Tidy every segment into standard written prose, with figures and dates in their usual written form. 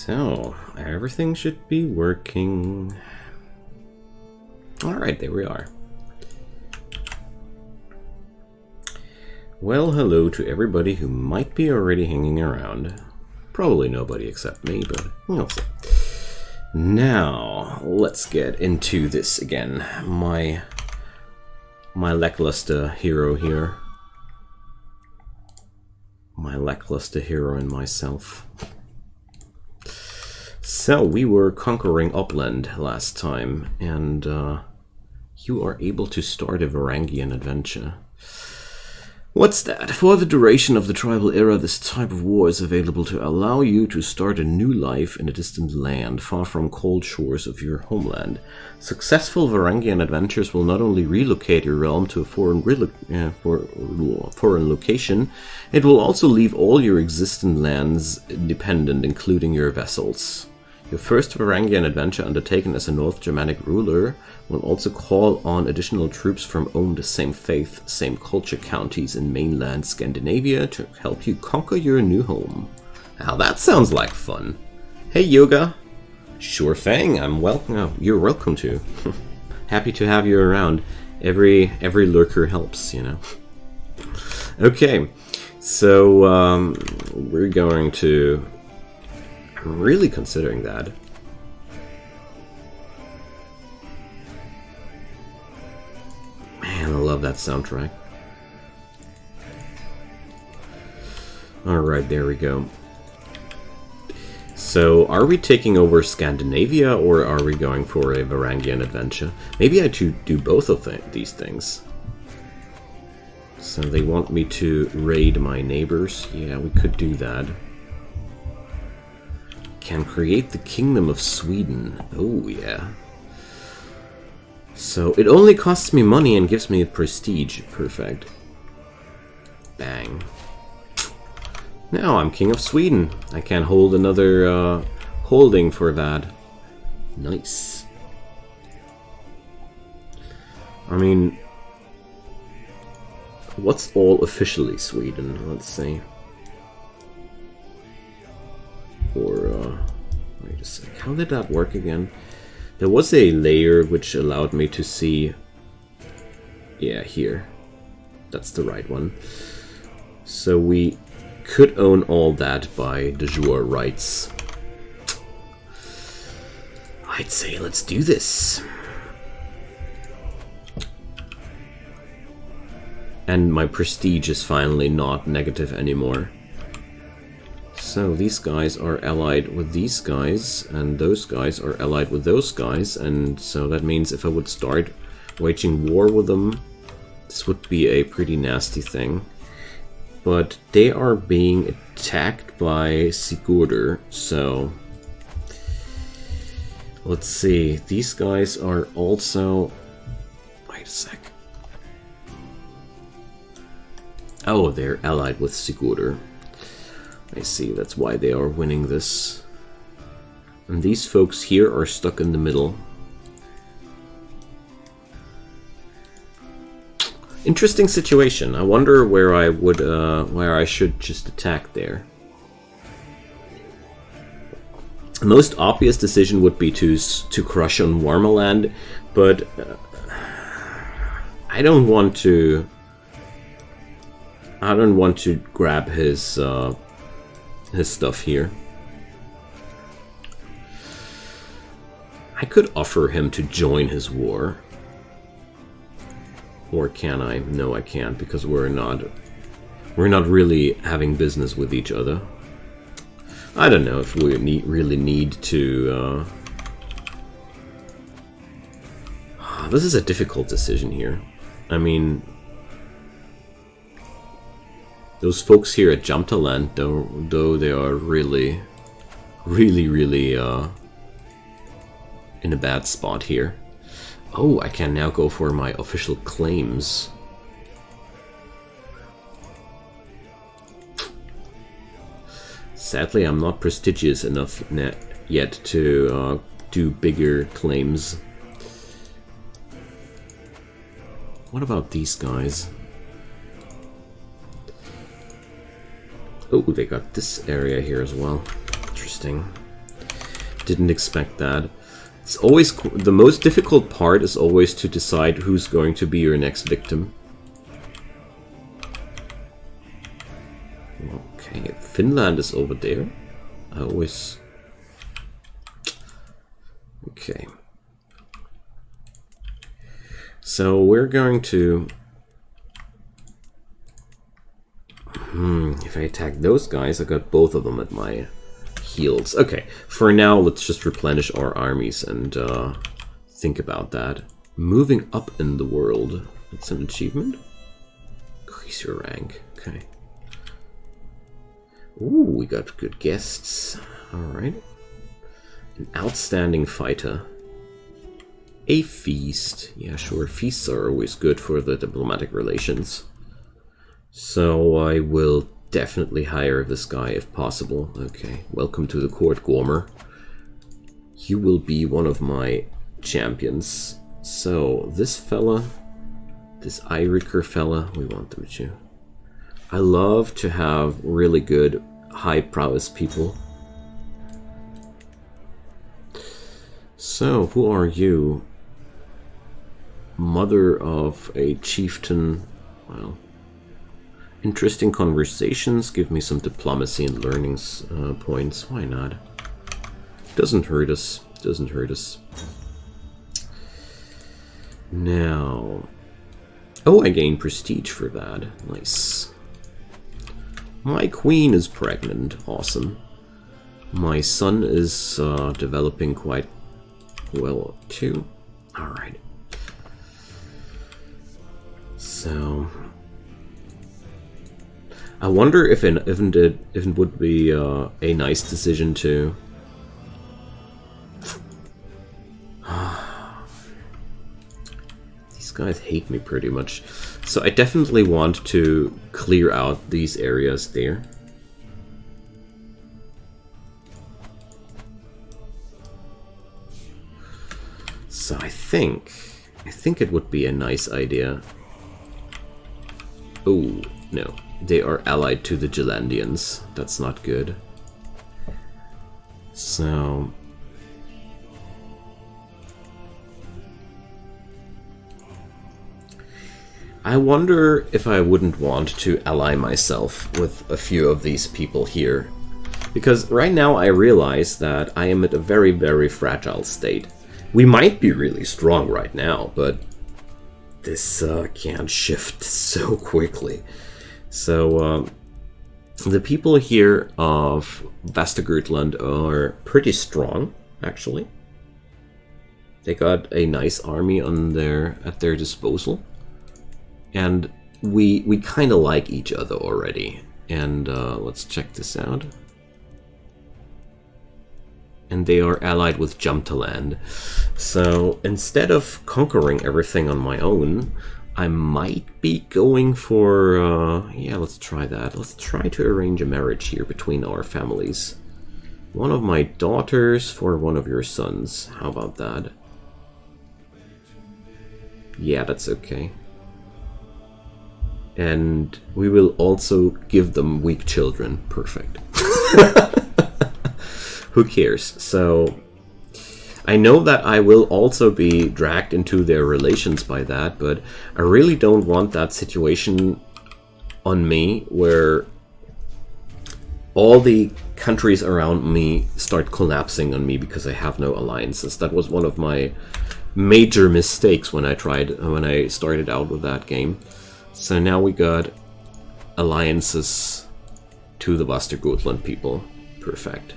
So, everything should be working. Alright, there we are. Well, hello to everybody who might be already hanging around. Probably nobody except me, but we'll see. Now, let's get into this again. My lackluster hero here. My lackluster hero and myself. So, we were conquering Upland last time, and you are able to start a Varangian Adventure. What's that? For the duration of the tribal era, this type of war is available to allow you to start a new life in a distant land, far from cold shores of your homeland. Successful Varangian adventures will not only relocate your realm to a foreign location, it will also leave all your existing lands independent, including your vassals. Your first Varangian adventure undertaken as a North Germanic ruler will also call on additional troops from the same faith, same culture counties in mainland Scandinavia to help you conquer your new home. Now that sounds like fun. Hey Yoga! Sure thing, I'm welcome. Oh, you're welcome to. Happy to have you around. Every lurker helps, you know. Okay, so we're going to... I'm really considering that. Man, I love that soundtrack. Alright, there we go. So, are we taking over Scandinavia, or are we going for a Varangian adventure? Maybe I should do both of these things. So they want me to raid my neighbors. Yeah, we could do that. Can create the Kingdom of Sweden. Oh, yeah. So, it only costs me money and gives me a prestige. Perfect. Bang. Now I'm King of Sweden. I can hold another holding for that. Nice. I mean, what's all officially Sweden? Let's see. Or, wait a sec. How did that work again? There was a layer which allowed me to see... Yeah, here. That's the right one. So we could own all that by de jure rights. I'd say let's do this. And my prestige is finally not negative anymore. So these guys are allied with these guys, and those guys are allied with those guys, and so that means if I would start waging war with them, this would be a pretty nasty thing. But they are being attacked by Crusader, so... Let's see, these guys are also... Wait a sec. Oh, they're allied with Crusader. I see, that's why they are winning this. And these folks here are stuck in the middle. Interesting situation. I wonder where I would, where I should just attack there. The most obvious decision would be to crush on Warmaland, but I don't want to grab his stuff here. I could offer him to join his war. Or can I? No, I can't, because we're not really having business with each other. I don't know if we really need to... This is a difficult decision here. I mean... Those folks here at Jamtaland, though they are really in a bad spot here. Oh, I can now go for my official claims. Sadly, I'm not prestigious enough yet to do bigger claims. What about these guys? Oh, they got this area here as well. Interesting. Didn't expect that. It's always the most difficult part is always to decide who's going to be your next victim. Okay, Finland is over there. I always... Okay. So we're going to... if I attack those guys, I got both of them at my heals. Okay, for now, let's just replenish our armies and think about that. Moving up in the world. That's an achievement. Increase your rank. Okay. Ooh, we got good guests. Alright. An outstanding fighter. A feast. Yeah, sure. Feasts are always good for the diplomatic relations. So I will definitely hire this guy if possible. Okay, welcome to the court, Gormer. You will be one of my champions. So this fella, this Eiriker fella, we want them to. I love to have really good high prowess people. So who are you? Mother of a chieftain. Well, interesting conversations. Give me some diplomacy and learnings points. Why not? Doesn't hurt us. Doesn't hurt us. Now... Oh, I gain prestige for that. Nice. My queen is pregnant. Awesome. My son is developing quite well too. Alright. So... I wonder if it would be a nice decision to... These guys hate me pretty much. So I definitely want to clear out these areas there. So I think it would be a nice idea. Oh, no. They are allied to the Gelandians. That's not good. So... I wonder if I wouldn't want to ally myself with a few of these people here. Because right now I realize that I am at a very, very fragile state. We might be really strong right now, but this can't shift so quickly. So, the people here of Västergötland are pretty strong, actually. They got a nice army at their disposal. And we kind of like each other already. And let's check this out. And they are allied with Jämtland. So instead of conquering everything on my own, I might be going for... yeah, let's try that. Let's try to arrange a marriage here between our families. One of my daughters for one of your sons. How about that? Yeah, that's okay. And we will also give them weak children. Perfect. Who cares? So, I know that I will also be dragged into their relations by that, but I really don't want that situation on me where all the countries around me start collapsing on me because I have no alliances. That was one of my major mistakes when I started out with that game. So now we got alliances to the Västergötland people. Perfect.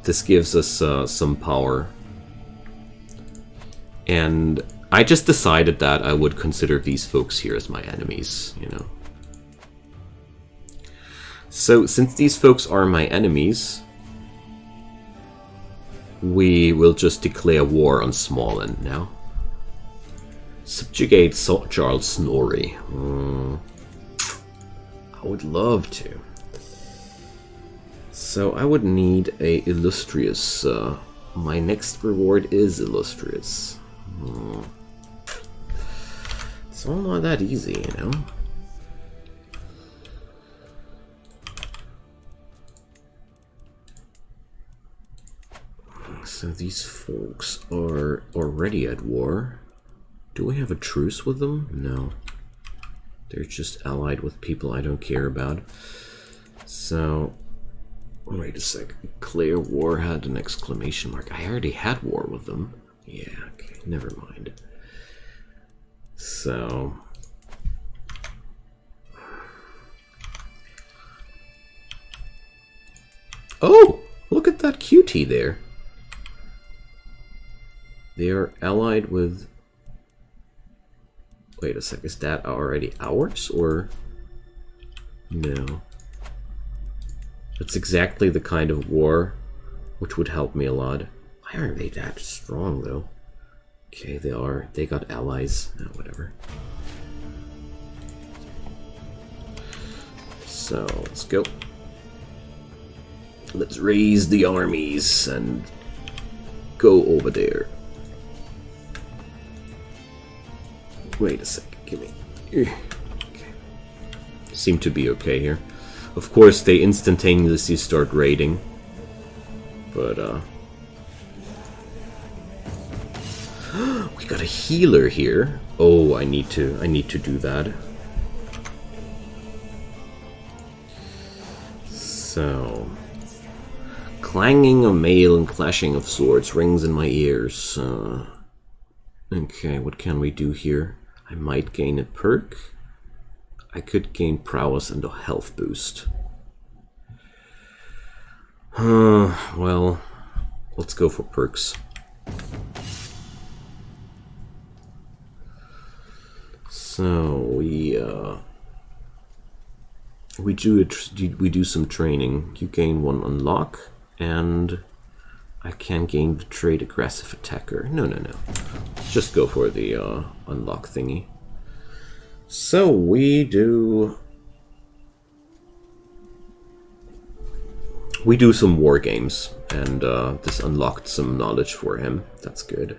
This gives us some power. And I just decided that I would consider these folks here as my enemies, you know. So since these folks are my enemies, we will just declare war on Småland now. Subjugate Charles Snorri. I would love to. So I would need a illustrious. My next reward is illustrious. It's all not that easy, you know. So these folks are already at war. Do we have a truce with them? No. They're just allied with people I don't care about. So, wait a sec. Clear war had an exclamation mark. I already had war with them. Yeah, okay, never mind. So... oh! Look at that cutie there. They are allied with... wait a sec, is that already ours, or... no. That's exactly the kind of war which would help me a lot. Why aren't they that strong, though? Okay, they are. They got allies. Oh, whatever. So, let's go. Let's raise the armies and go over there. Wait a second, give me... okay. Seem to be okay here. Of course, they instantaneously start raiding. But, we got a healer here. Oh, I need to do that. So... clanging of mail and clashing of swords rings in my ears. Okay, what can we do here? I might gain a perk. I could gain prowess and a health boost. Well, let's go for perks. So we do some training. You gain 1 unlock, and I can gain the trait aggressive attacker. No. Let's just go for the unlock thingy. So we do some war games, and this unlocked some knowledge for him. That's good.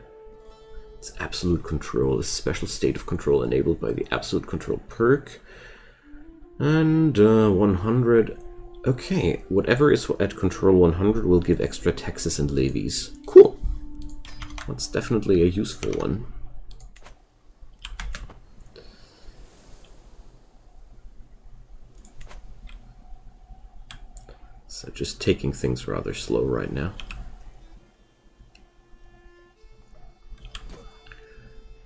It's absolute control, a special state of control enabled by the absolute control perk. And 100. Okay, whatever is at control 100 will give extra taxes and levies. Cool. That's definitely a useful one. So just taking things rather slow right now.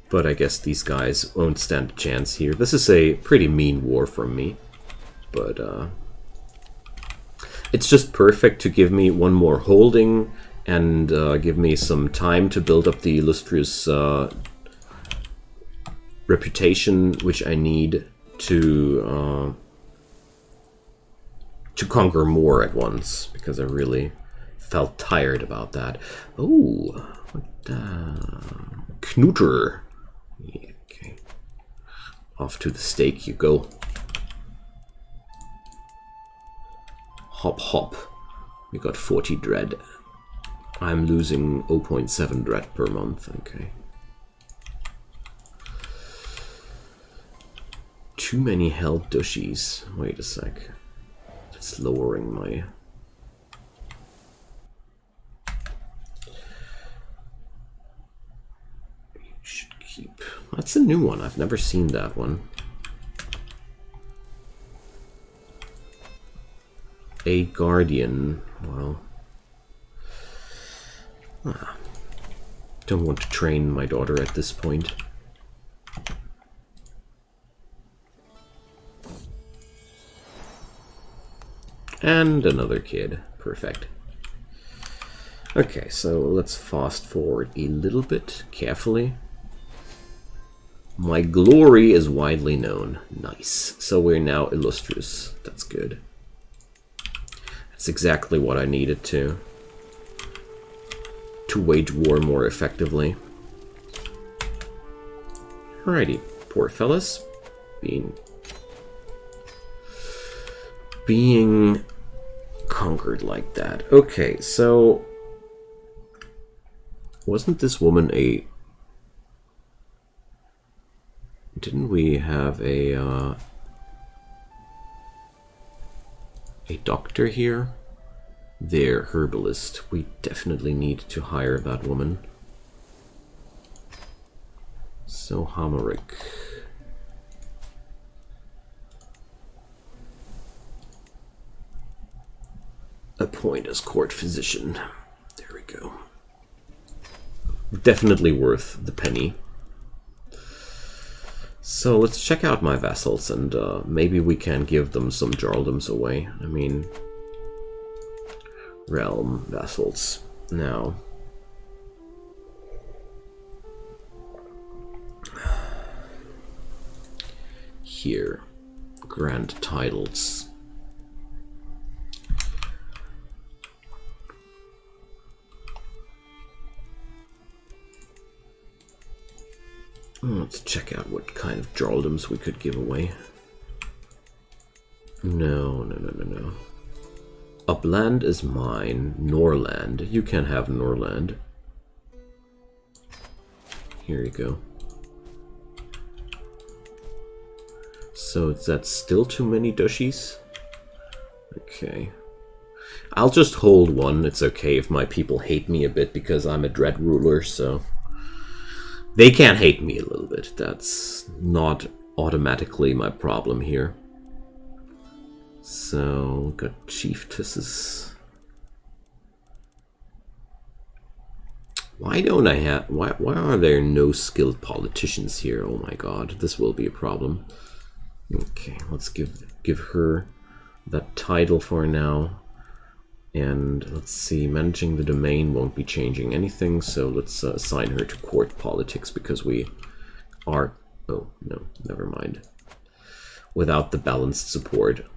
But I guess these guys won't stand a chance here. This is a pretty mean war from me. But it's just perfect to give me 1 more holding and give me some time to build up the illustrious reputation which I need to conquer more at once, because I really felt tired about that. Oh, what Knuter. Yeah, okay. Off to the stake you go. Hop hop. We got 40 dread. I'm losing 0.7 dread per month. Okay. Too many held dushies. Wait a sec. That's lowering my... should keep... that's a new one. I've never seen that one. A guardian. Well... don't want to train my daughter at this point. And another kid. Perfect. Okay, so let's fast forward a little bit carefully. My glory is widely known. Nice. So we're now illustrious. That's good. That's exactly what I needed to wage war more effectively. Alrighty, poor fellas. Being conquered like that. Okay, so wasn't this woman a... didn't we have a doctor here? their herbalist. We definitely need to hire that woman. So Hamaric. Appoint as court physician. There we go. Definitely worth the penny. So let's check out my vassals, and maybe we can give them some jarldoms away. I mean, realm vassals. Now, here, grant titles. Let's check out what kind of jarldoms we could give away. No. Upland is mine. Norland. You can have Norland. Here you go. So is that still too many dushies? Okay. I'll just hold one. It's okay if my people hate me a bit because I'm a dread ruler, so... They can't hate me a little bit. That's not automatically my problem here. So, got chieftesses. Why don't I have... Why are there no skilled politicians here? Oh my god, this will be a problem. Okay, let's give her that title for now. And let's see, managing the domain won't be changing anything, so let's assign her to court politics because we are... Oh, no, never mind. Without the balanced support,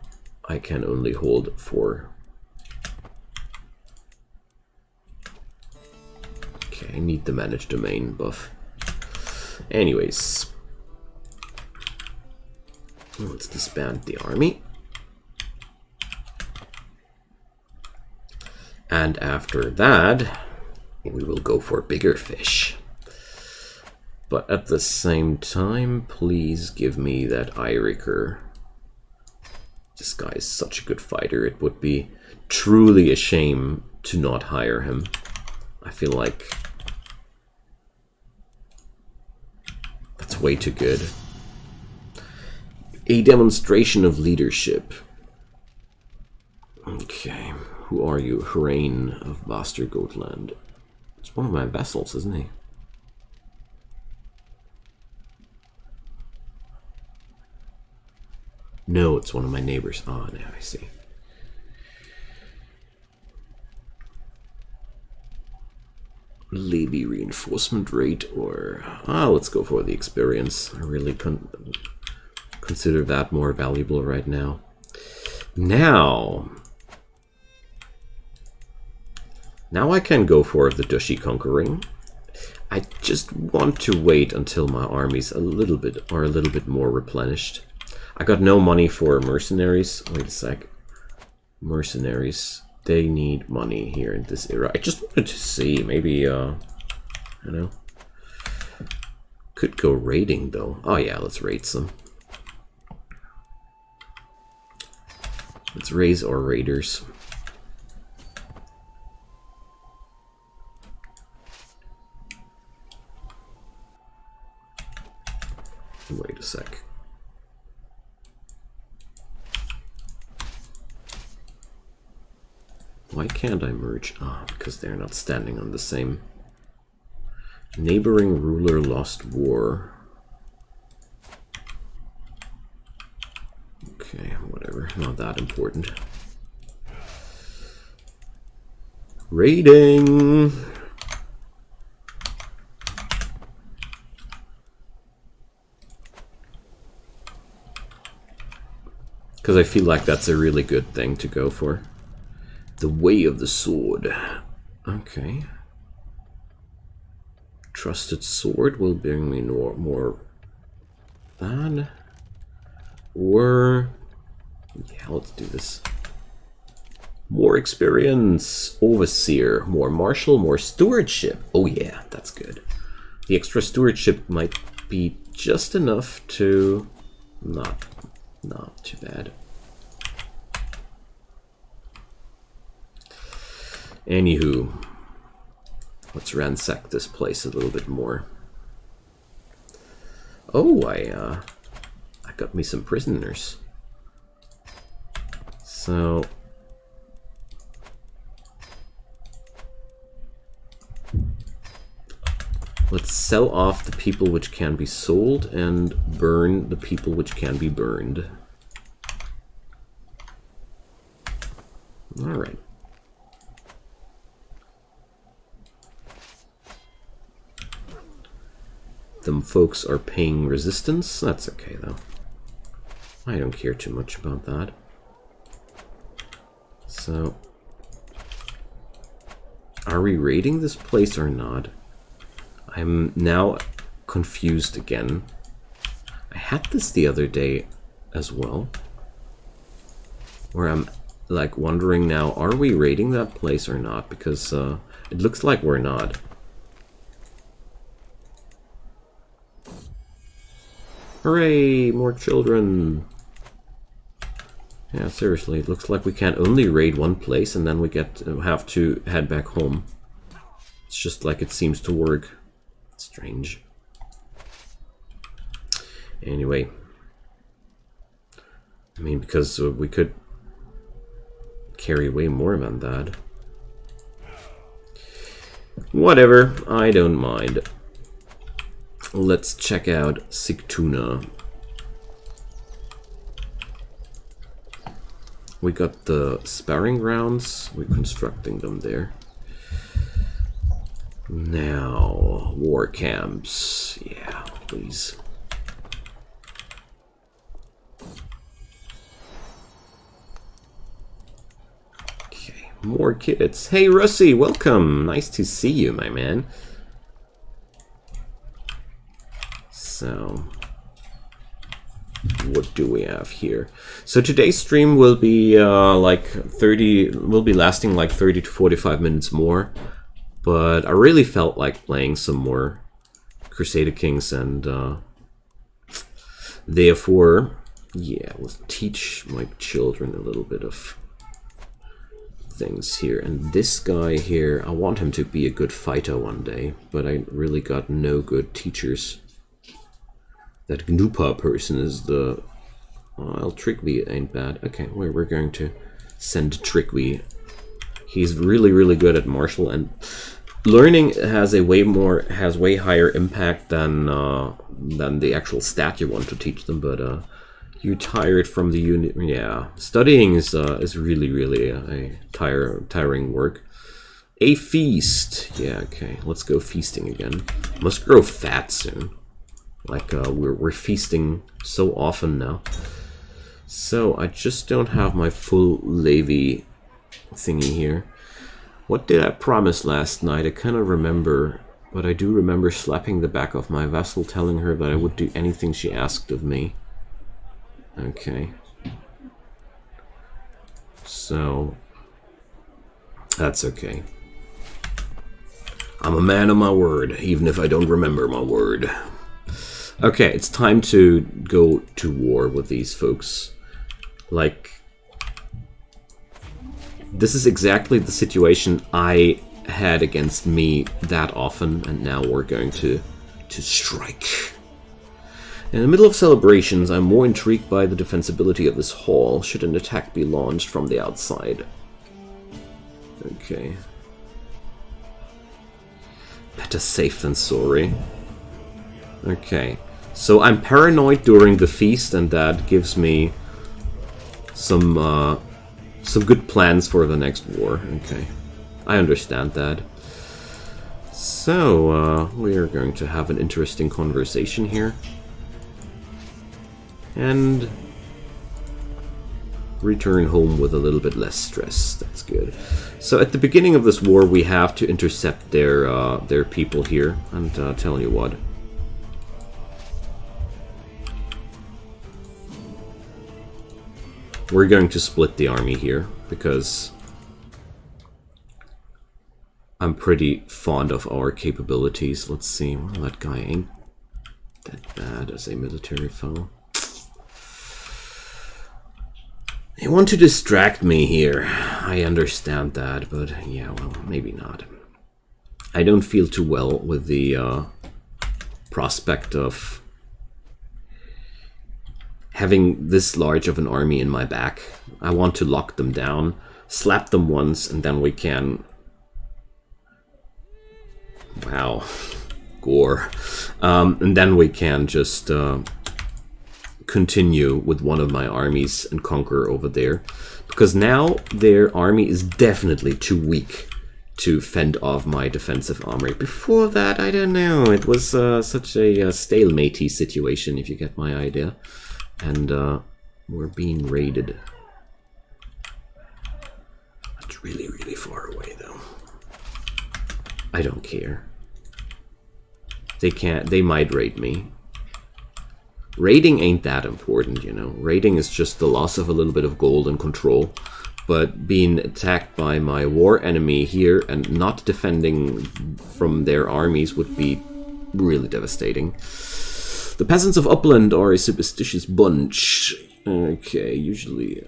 I can only hold 4. Okay, I need the managed domain buff. Anyways, let's disband the army. And after that, we will go for bigger fish. But at the same time, please give me that Eiriker. This guy is such a good fighter. It would be truly a shame to not hire him. I feel like that's way too good. A demonstration of leadership. Okay. Who are you? Hrain of Bastard Goatland. It's one of my vassals, isn't he? No, it's one of my neighbors. Ah, now I see. Levy reinforcement rate, or... let's go for the experience. I really consider that more valuable right now. Now I can go for the Duchy conquering. I just want to wait until my armies are a little bit more replenished. I got no money for mercenaries. Wait a sec. Mercenaries. They need money here in this era. I just wanted to see. Maybe, you know. Could go raiding, though. Oh, yeah, let's raid some. Let's raise our raiders. Wait a sec. Why can't I merge? Because they're not standing on the same. Neighboring ruler lost war. Okay, whatever. Not that important. Raiding! Because I feel like that's a really good thing to go for. The way of the sword. Okay. Trusted sword will bring me more bad. Or... yeah, let's do this. More experience. Overseer. More martial, more stewardship. Oh yeah, that's good. The extra stewardship might be just enough to... not too bad. Anywho, let's ransack this place a little bit more. Oh, I got me some prisoners. So let's sell off the people which can be sold and burn the people which can be burned. All right. Them folks are paying resistance. That's okay, though. I don't care too much about that. So, are we raiding this place or not? I'm now confused again. I had this the other day as well, where I'm like wondering now, are we raiding that place or not? Because it looks like we're not. Hooray, more children. Yeah, seriously, it looks like we can only raid one place and then we have to head back home. It's just like it seems to work. Strange. Anyway. I mean, because we could carry way more than that. Whatever, I don't mind. Let's check out Sigtuna. We got the sparring grounds. We're constructing them there. Now, war camps. Yeah, please. Okay, more kids. Hey, Russie, welcome. Nice to see you, my man. So, what do we have here? So today's stream will be will be lasting like 30 to 45 minutes more. But I really felt like playing some more Crusader Kings, and therefore, yeah, we'll teach my children a little bit of things here. And this guy here, I want him to be a good fighter one day, but I really got no good teachers. That Gnupa person is the... well, Trigby ain't bad. Okay, we're going to send Trigby. He's really, really good at martial, and learning has way higher impact than the actual stat you want to teach them. But you're tired from the unit. Yeah, studying is really a tiring work. A feast. Yeah, okay. Let's go feasting again. Must grow fat soon. Like we're feasting so often now. So I just don't have my full levy thingy here. What did I promise last night? I cannot remember, but I do remember slapping the back of my vessel, telling her that I would do anything she asked of me. Okay. So that's okay. I'm a man of my word, even if I don't remember my word. Okay, it's time to go to war with these folks. Like, this is exactly the situation I had against me that often, and now we're going to strike. In the middle of celebrations, I'm more intrigued by the defensibility of this hall, should an attack be launched from the outside. Okay. Better safe than sorry. Okay. So I'm paranoid during the feast, and that gives me some good plans for the next war. Okay, I understand that. So we are going to have an interesting conversation here, and return home with a little bit less stress. That's good. So at the beginning of this war, we have to intercept their people here, and tell you what. We're going to split the army here, because I'm pretty fond of our capabilities. Let's see, well, that guy ain't that bad as a military foe. They want to distract me here. I understand that, but yeah, well, maybe not. I don't feel too well with the prospect of having this large of an army in my back. I want to lock them down, slap them once, and then we can... Wow. Gore. And then we can just continue with one of my armies and conquer over there. Because now their army is definitely too weak to fend off my defensive army. Before that, I don't know. It was such a stalemate-y situation, if you get my idea. And we're being raided. It's really, really far away, though. I don't care. They might raid me. Raiding ain't that important, you know. Raiding is just the loss of a little bit of gold and control. But being attacked by my war enemy here and not defending from their armies would be really devastating. The peasants of Upland are a superstitious bunch. Okay, usually...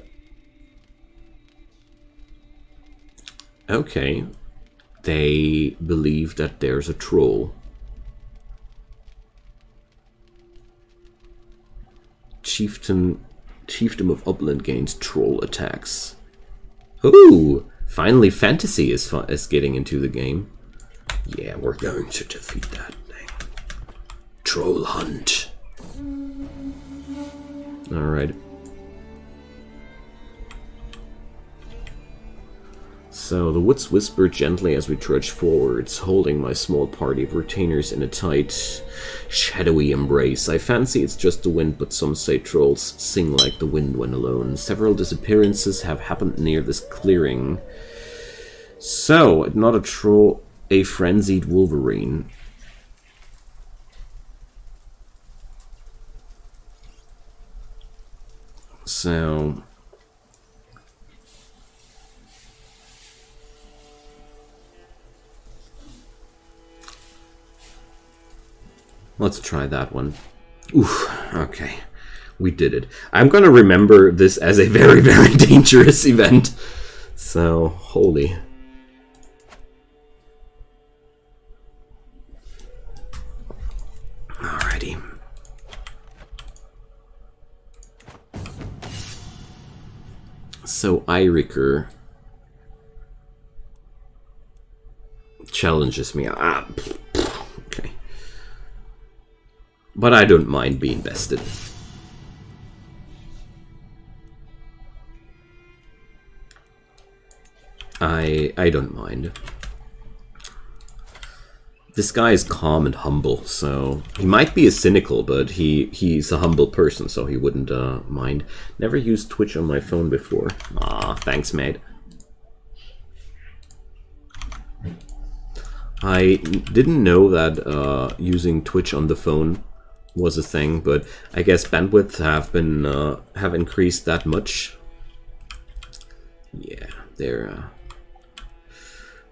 Okay. They believe that there's a troll. Chieftain of Upland gains troll attacks. Ooh! Finally fantasy is getting into the game. Yeah, we're going to defeat that thing. Troll hunt. Alright. So the woods whisper gently as we trudge forwards, holding my small party of retainers in a tight, shadowy embrace. I fancy it's just the wind, but some say trolls sing like the wind when alone. Several disappearances have happened near this clearing. So, not a troll, a frenzied wolverine. So... let's try that one. Oof, okay. We did it. I'm gonna remember this as a very, very dangerous event. So, holy. Alrighty. So, Eiriker challenges me. Okay. But I don't mind being bested. I don't mind. This guy is calm and humble, so he might be a cynical, but he's a humble person, so he wouldn't mind. Never used Twitch on my phone before. Aw, thanks, mate. I didn't know that using Twitch on the phone was a thing, but I guess bandwidth have increased that much. Yeah, they're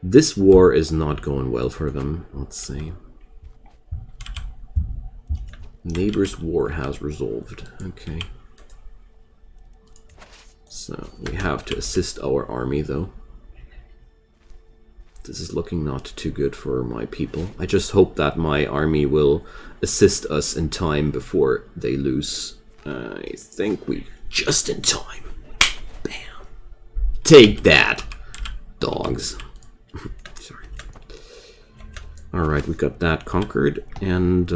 this war is not going well for them. Let's see. Neighbors' war has resolved. Okay. So we have to assist our army, though. This is looking not too good for my people. I just hope that my army will assist us in time before they lose. I think we're just in time. Bam. Take that, dogs. Sorry. Alright, we got that conquered, and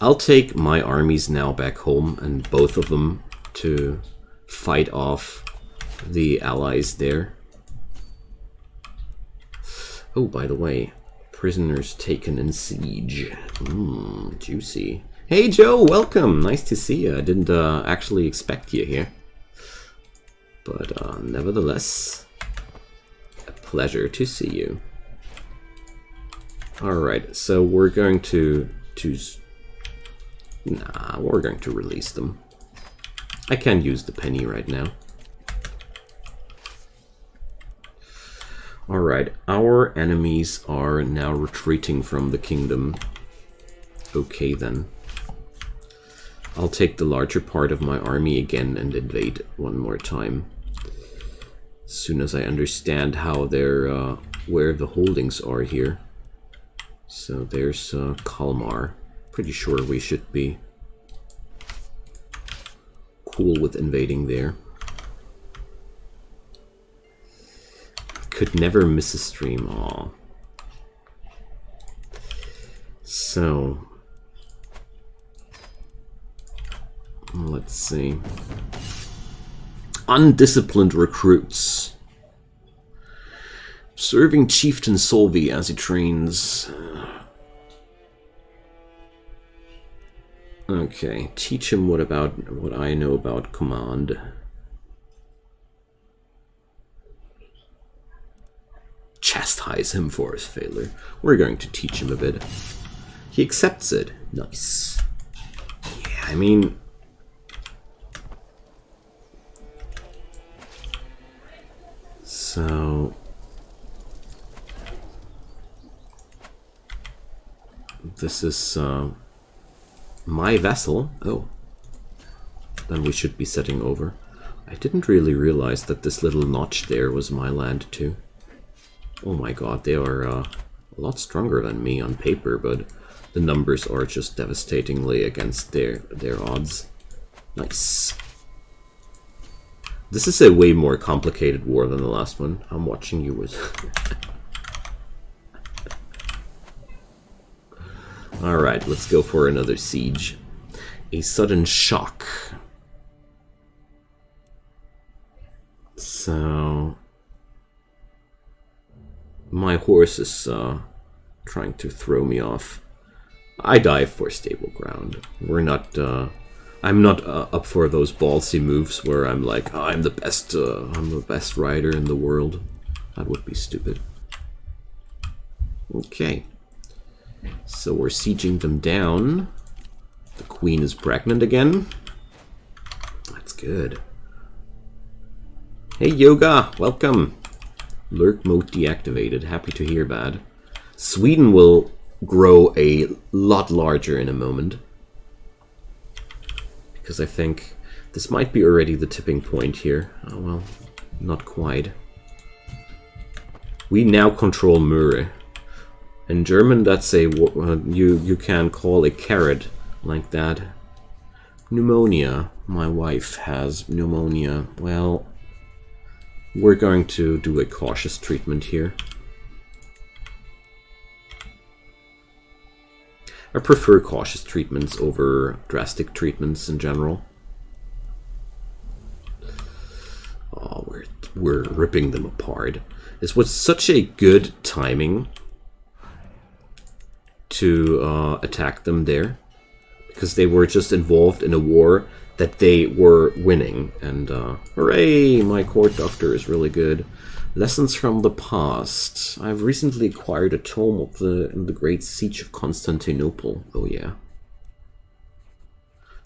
I'll take my armies now back home, and both of them to fight off the allies there. Oh, by the way, prisoners taken in siege. Juicy. Hey, Joe, welcome. Nice to see you. I didn't actually expect you here. But nevertheless, a pleasure to see you. Alright, so we're going to choose... Nah, we're going to release them. I can't use the penny right now. Alright, our enemies are now retreating from the kingdom. Okay then. I'll take the larger part of my army again and invade one more time. As soon as I understand how they're, where the holdings are here. So there's Kalmar. Pretty sure we should be cool with invading there. Could never miss a stream. Aw. So let's see. Undisciplined recruits. Serving Chieftain Solvi as he trains. Okay, teach him what I know about command. Chastise him for his failure. We're going to teach him a bit. He accepts it. Nice. Yeah, I mean... So... This is my vessel. Oh. Then we should be setting over. I didn't really realize that this little notch there was my land too. Oh my god, they are a lot stronger than me on paper, but the numbers are just devastatingly against their odds. Nice. This is a way more complicated war than the last one. I'm watching you with... Alright, let's go for another siege. A sudden shock. So... My horse is trying to throw me off. I dive for stable ground. We're not... I'm not up for those ballsy moves where I'm like, oh, I'm the best rider in the world. That would be stupid. Okay. So we're sieging them down. The queen is pregnant again. That's good. Hey Yoga, welcome. Lurk mode deactivated. Happy to hear that. Sweden will grow a lot larger in a moment. Because I think this might be already the tipping point here. Oh well, not quite. We now control Möhre. In German, that's a you can call a carrot like that. Pneumonia. My wife has pneumonia. Well, we're going to do a cautious treatment here. I prefer cautious treatments over drastic treatments in general. Oh, we're ripping them apart. This was such a good timing to attack them there, because they were just involved in a war that they were winning. And hooray, my court doctor is really good. Lessons from the past. I've recently acquired a tome of the Great Siege of Constantinople. Oh yeah.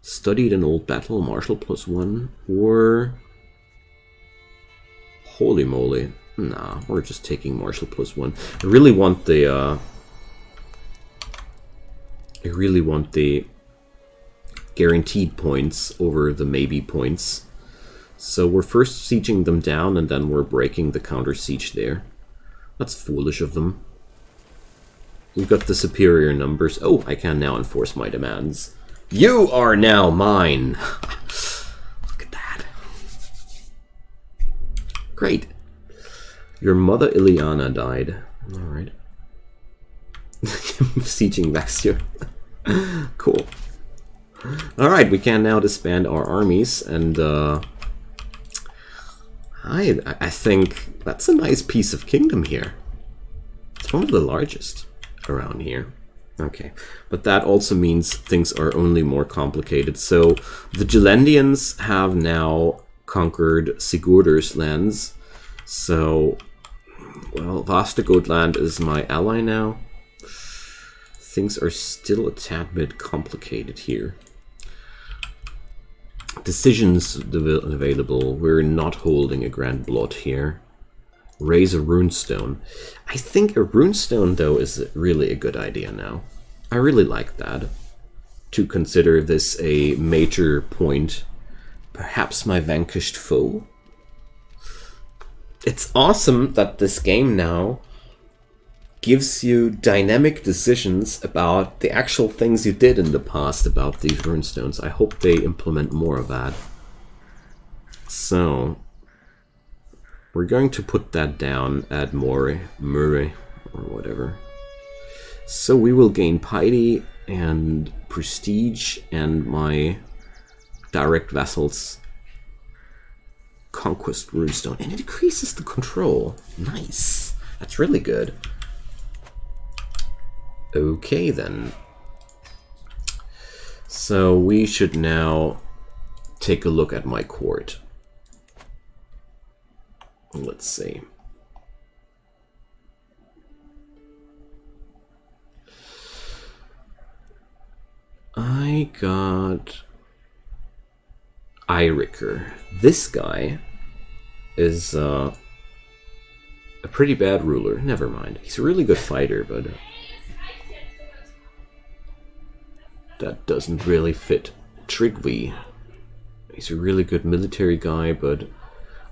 Studied an old battle, martial +1, or... Holy moly. Nah, we're just taking martial +1. I really want the guaranteed points over the maybe points. So we're first sieging them down, and then we're breaking the counter-siege there. That's foolish of them. We've got the superior numbers. Oh, I can now enforce my demands. You are now mine! Look at that. Great. Your mother Ileana died. Alright. Sieging Vaxio. Cool. Alright, we can now disband our armies, and I think that's a nice piece of kingdom here. It's one of the largest around here. Okay, but that also means things are only more complicated. So the Gelendians have now conquered Sigurdar's lands. So, well, Vastagotland is my ally now. Things are still a tad bit complicated here. Decisions available. We're not holding a Grand Blot here. Raise a runestone. I think a runestone, though, is really a good idea now. I really like that. to consider this a major point. Perhaps my vanquished foe? It's awesome that this game now gives you dynamic decisions about the actual things you did in the past about these runestones. I hope they implement more of that. So, we're going to put that down at Murray, or whatever. So we will gain piety and prestige and my direct vassals conquest runestone, and it increases the control. Nice. That's really good. Okay then. So we should now take a look at my court. Let's see. I got Eiriker. This guy is a pretty bad ruler. Never mind. He's a really good fighter, but that doesn't really fit Trigvi. He's a really good military guy, but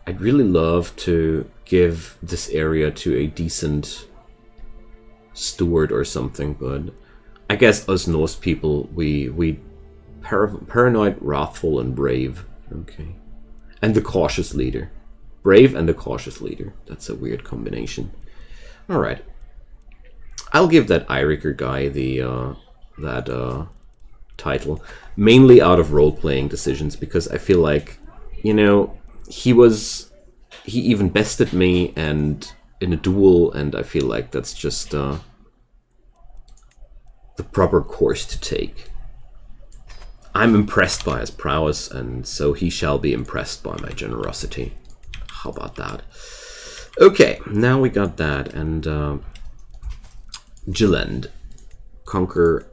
I'd really love to give this area to a decent steward or something, but I guess us Norse people, we paranoid, wrathful, and brave. Okay. And the cautious leader. Brave and the cautious leader. That's a weird combination. Alright. I'll give that Eiriker guy the title. Mainly out of role-playing decisions, because I feel like, you know, he even bested me and in a duel, and I feel like that's just the proper course to take. I'm impressed by his prowess, and so he shall be impressed by my generosity. How about that? Okay, now we got that, and Gilend. Conquer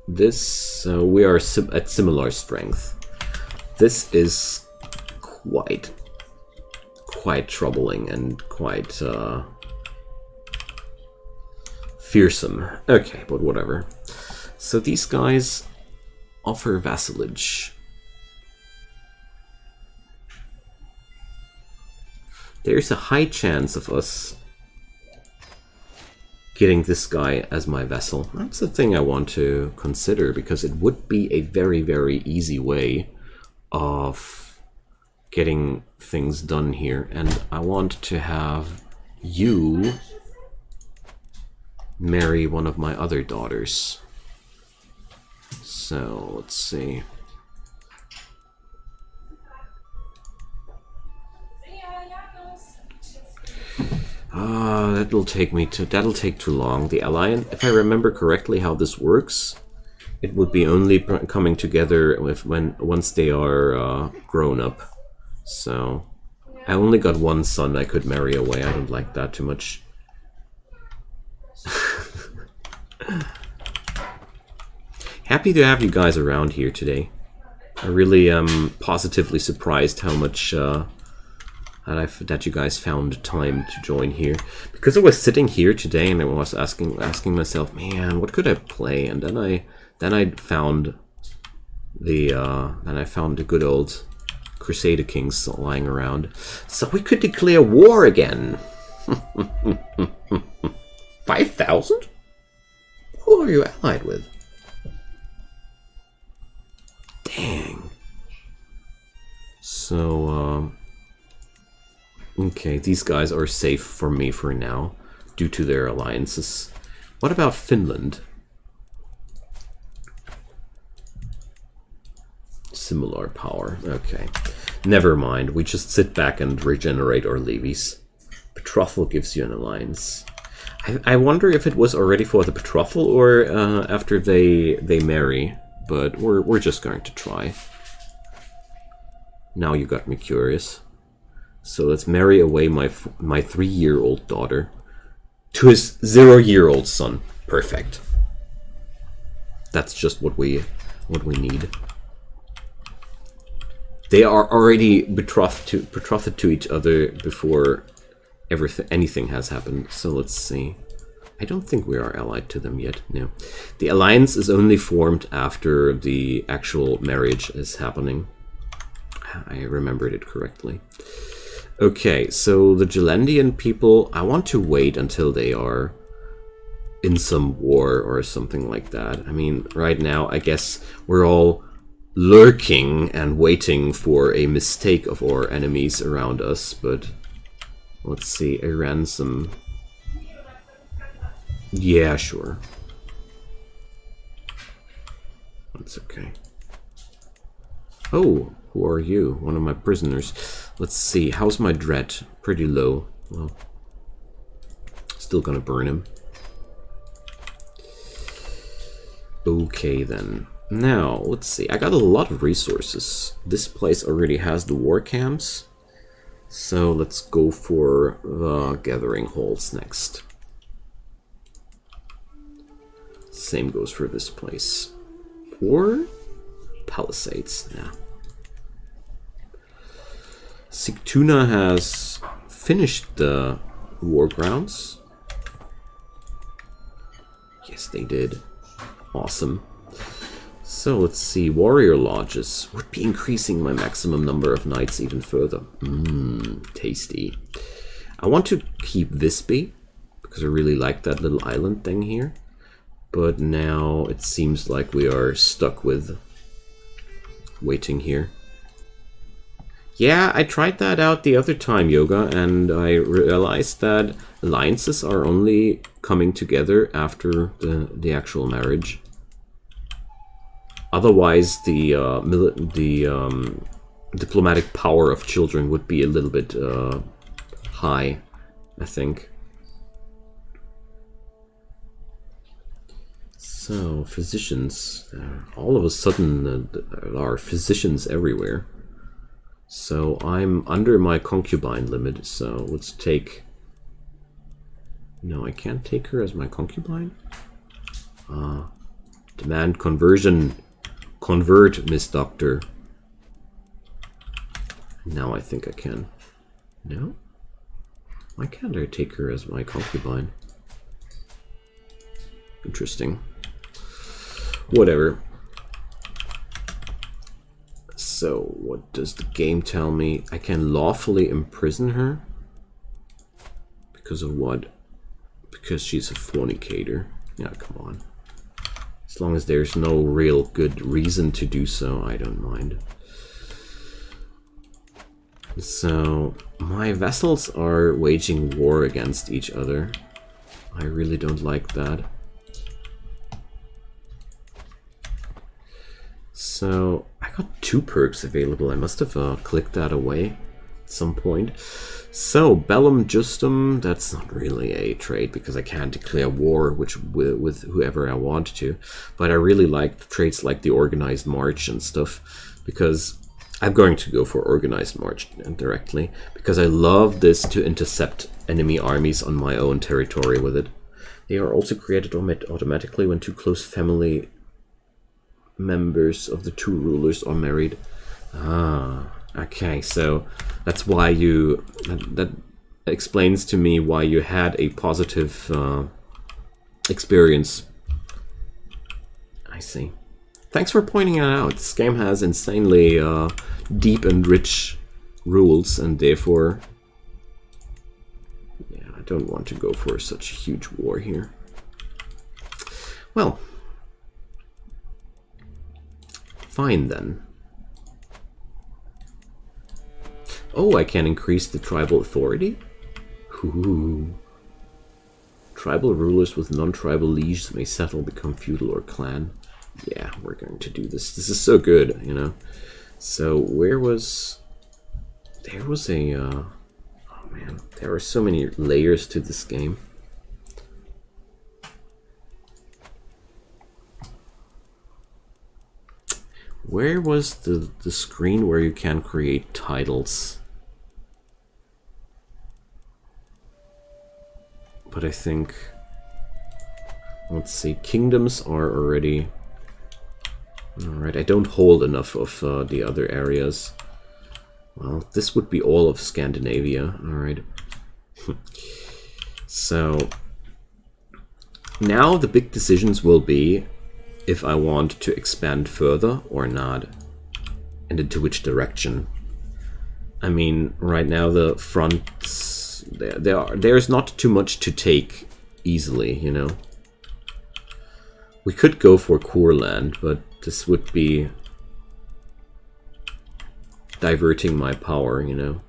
this. We are at similar strength. This is quite troubling and quite fearsome. Okay, but whatever. So these guys offer vassalage. There's a high chance of us getting this guy as my vassal. That's the thing I want to consider, because it would be a very, very easy way of getting things done here. And I want to have you marry one of my other daughters. So, let's see. That'll take too long. The alliance, if I remember correctly how this works, it would be only coming together once they are grown up. So, I only got one son I could marry away. I don't like that too much. Happy to have you guys around here today. I really am positively surprised how much that you guys found time to join here. Because I was sitting here today and I was asking myself, man, what could I play? And then I found the good old Crusader Kings lying around. So we could declare war again. 5,000? Who are you allied with? Dang. So, okay, these guys are safe for me for now, due to their alliances. What about Finland? Similar power. Okay. Never mind. We just sit back and regenerate our levies. Betrothal gives you an alliance. I wonder if it was already for the betrothal or after they marry. But we're just going to try. Now you got me curious. So let's marry away my 3-year-old daughter to his 0-year-old son. Perfect. That's just what we need. They are already betrothed to each other before anything has happened. So let's see. I don't think we are allied to them yet, no. The alliance is only formed after the actual marriage is happening. I remembered it correctly. Okay, so the Gelandian people, I want to wait until they are in some war or something like that. I mean, right now, I guess we're all lurking and waiting for a mistake of our enemies around us, but let's see, a ransom. Yeah, sure. That's okay. Oh, who are you? One of my prisoners. Let's see, how's my dread? Pretty low. Well, still gonna burn him. Okay then. Now, let's see. I got a lot of resources. This place already has the war camps. So let's go for the gathering halls next. Same goes for this place. Or palisades. Yeah. Sigtuna has finished the war grounds. Yes, they did. Awesome. So let's see, warrior lodges would be increasing my maximum number of knights even further. Tasty. I want to keep Visby because I really like that little island thing here. But now it seems like we are stuck with waiting here. Yeah, I tried that out the other time, Yoga, and I realized that alliances are only coming together after the actual marriage. Otherwise, the diplomatic power of children would be a little bit high, I think. So, physicians. All of a sudden, there are physicians everywhere. So, I'm under my concubine limit, so let's take... No, I can't take her as my concubine? Demand conversion. Convert, Miss Doctor. Now I think I can. No? Why can't I take her as my concubine? Interesting. Whatever. So, what does the game tell me? I can lawfully imprison her? Because of what? Because she's a fornicator. Yeah, come on. As long as there's no real good reason to do so, I don't mind. So, my vassals are waging war against each other. I really don't like that. So, I got 2 perks available. I must have clicked that away at some point. So, Bellum Justum, that's not really a trade because I can't declare war with whoever I want to. But I really like traits like the Organized March and stuff because I'm going to go for Organized March directly because I love this to intercept enemy armies on my own territory with it. They are also created automatically when 2 close family members of the 2 rulers are married. Okay, so that's why you... That explains to me why you had a positive experience. I see. Thanks for pointing it out. This game has insanely deep and rich rules, and therefore... Yeah, I don't want to go for such a huge war here. Well... Fine then. Oh, I can increase the tribal authority? Ooh. Tribal rulers with non-tribal lieges may settle, become feudal or clan. Yeah, we're going to do this. This is so good, you know. So, where was... There was a... Oh man, there are so many layers to this game. Where was the screen where you can create titles? But I think... Let's see, kingdoms are already... Alright, I don't hold enough of the other areas. Well, this would be all of Scandinavia, alright. So, Now the big decisions will be if I want to expand further or not, and into which direction. I mean, right now the fronts, there's not too much to take easily, you know. We could go for Courland, but this would be diverting my power, you know.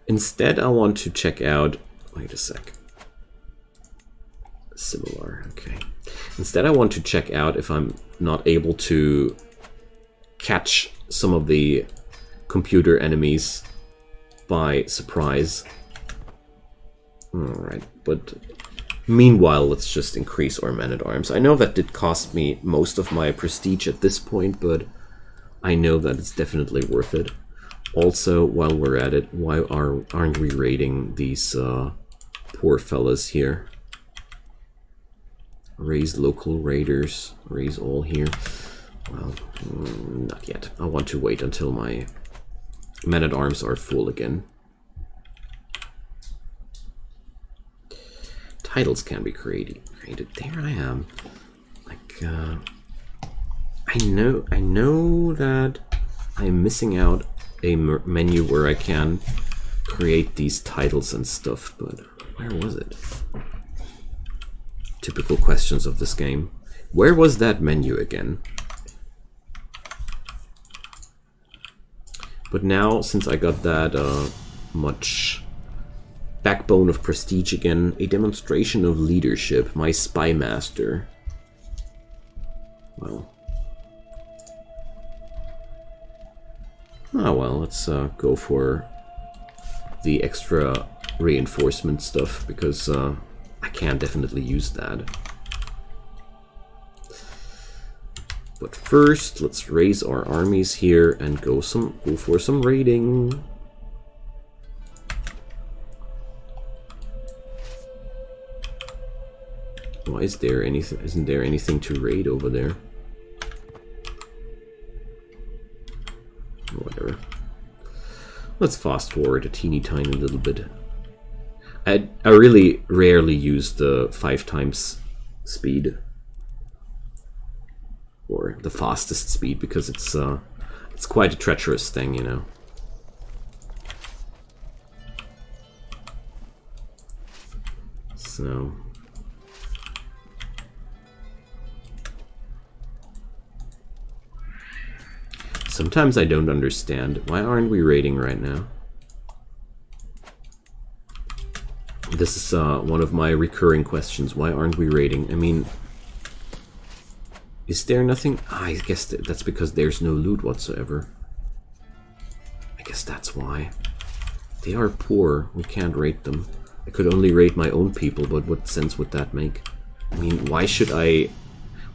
Instead, I want to check out... Wait a sec. Similar, okay. Instead, I want to check out if I'm not able to catch some of the computer enemies by surprise. Alright, but meanwhile, let's just increase our men-at-arms. I know that did cost me most of my prestige at this point, but I know that it's definitely worth it. Also, while we're at it, why aren't we raiding these poor fellas here? Raise local raiders. Raise all here. Well, not yet. I want to wait until my men-at-arms are full again. Titles can be created. There I am. Like, I know that I'm missing out a menu where I can create these titles and stuff, but where was it? Typical questions of this game. Where was that menu again? But now, since I got that much backbone of prestige again, a demonstration of leadership, my spy master. Well. Oh well, let's go for the extra reinforcement stuff, because I can definitely use that. But first, let's raise our armies here and go for some raiding. Why is there anything? Isn't there anything to raid over there? Whatever. Let's fast forward a teeny tiny little bit. I really rarely use the 5 times speed, or the fastest speed, because it's quite a treacherous thing, you know. So sometimes I don't understand. Why aren't we raiding right now? This is one of my recurring questions. Why aren't we raiding? I mean, is there nothing? I guess that's because there's no loot whatsoever. I guess that's why. They are poor. We can't raid them. I could only raid my own people, but what sense would that make? I mean, why should I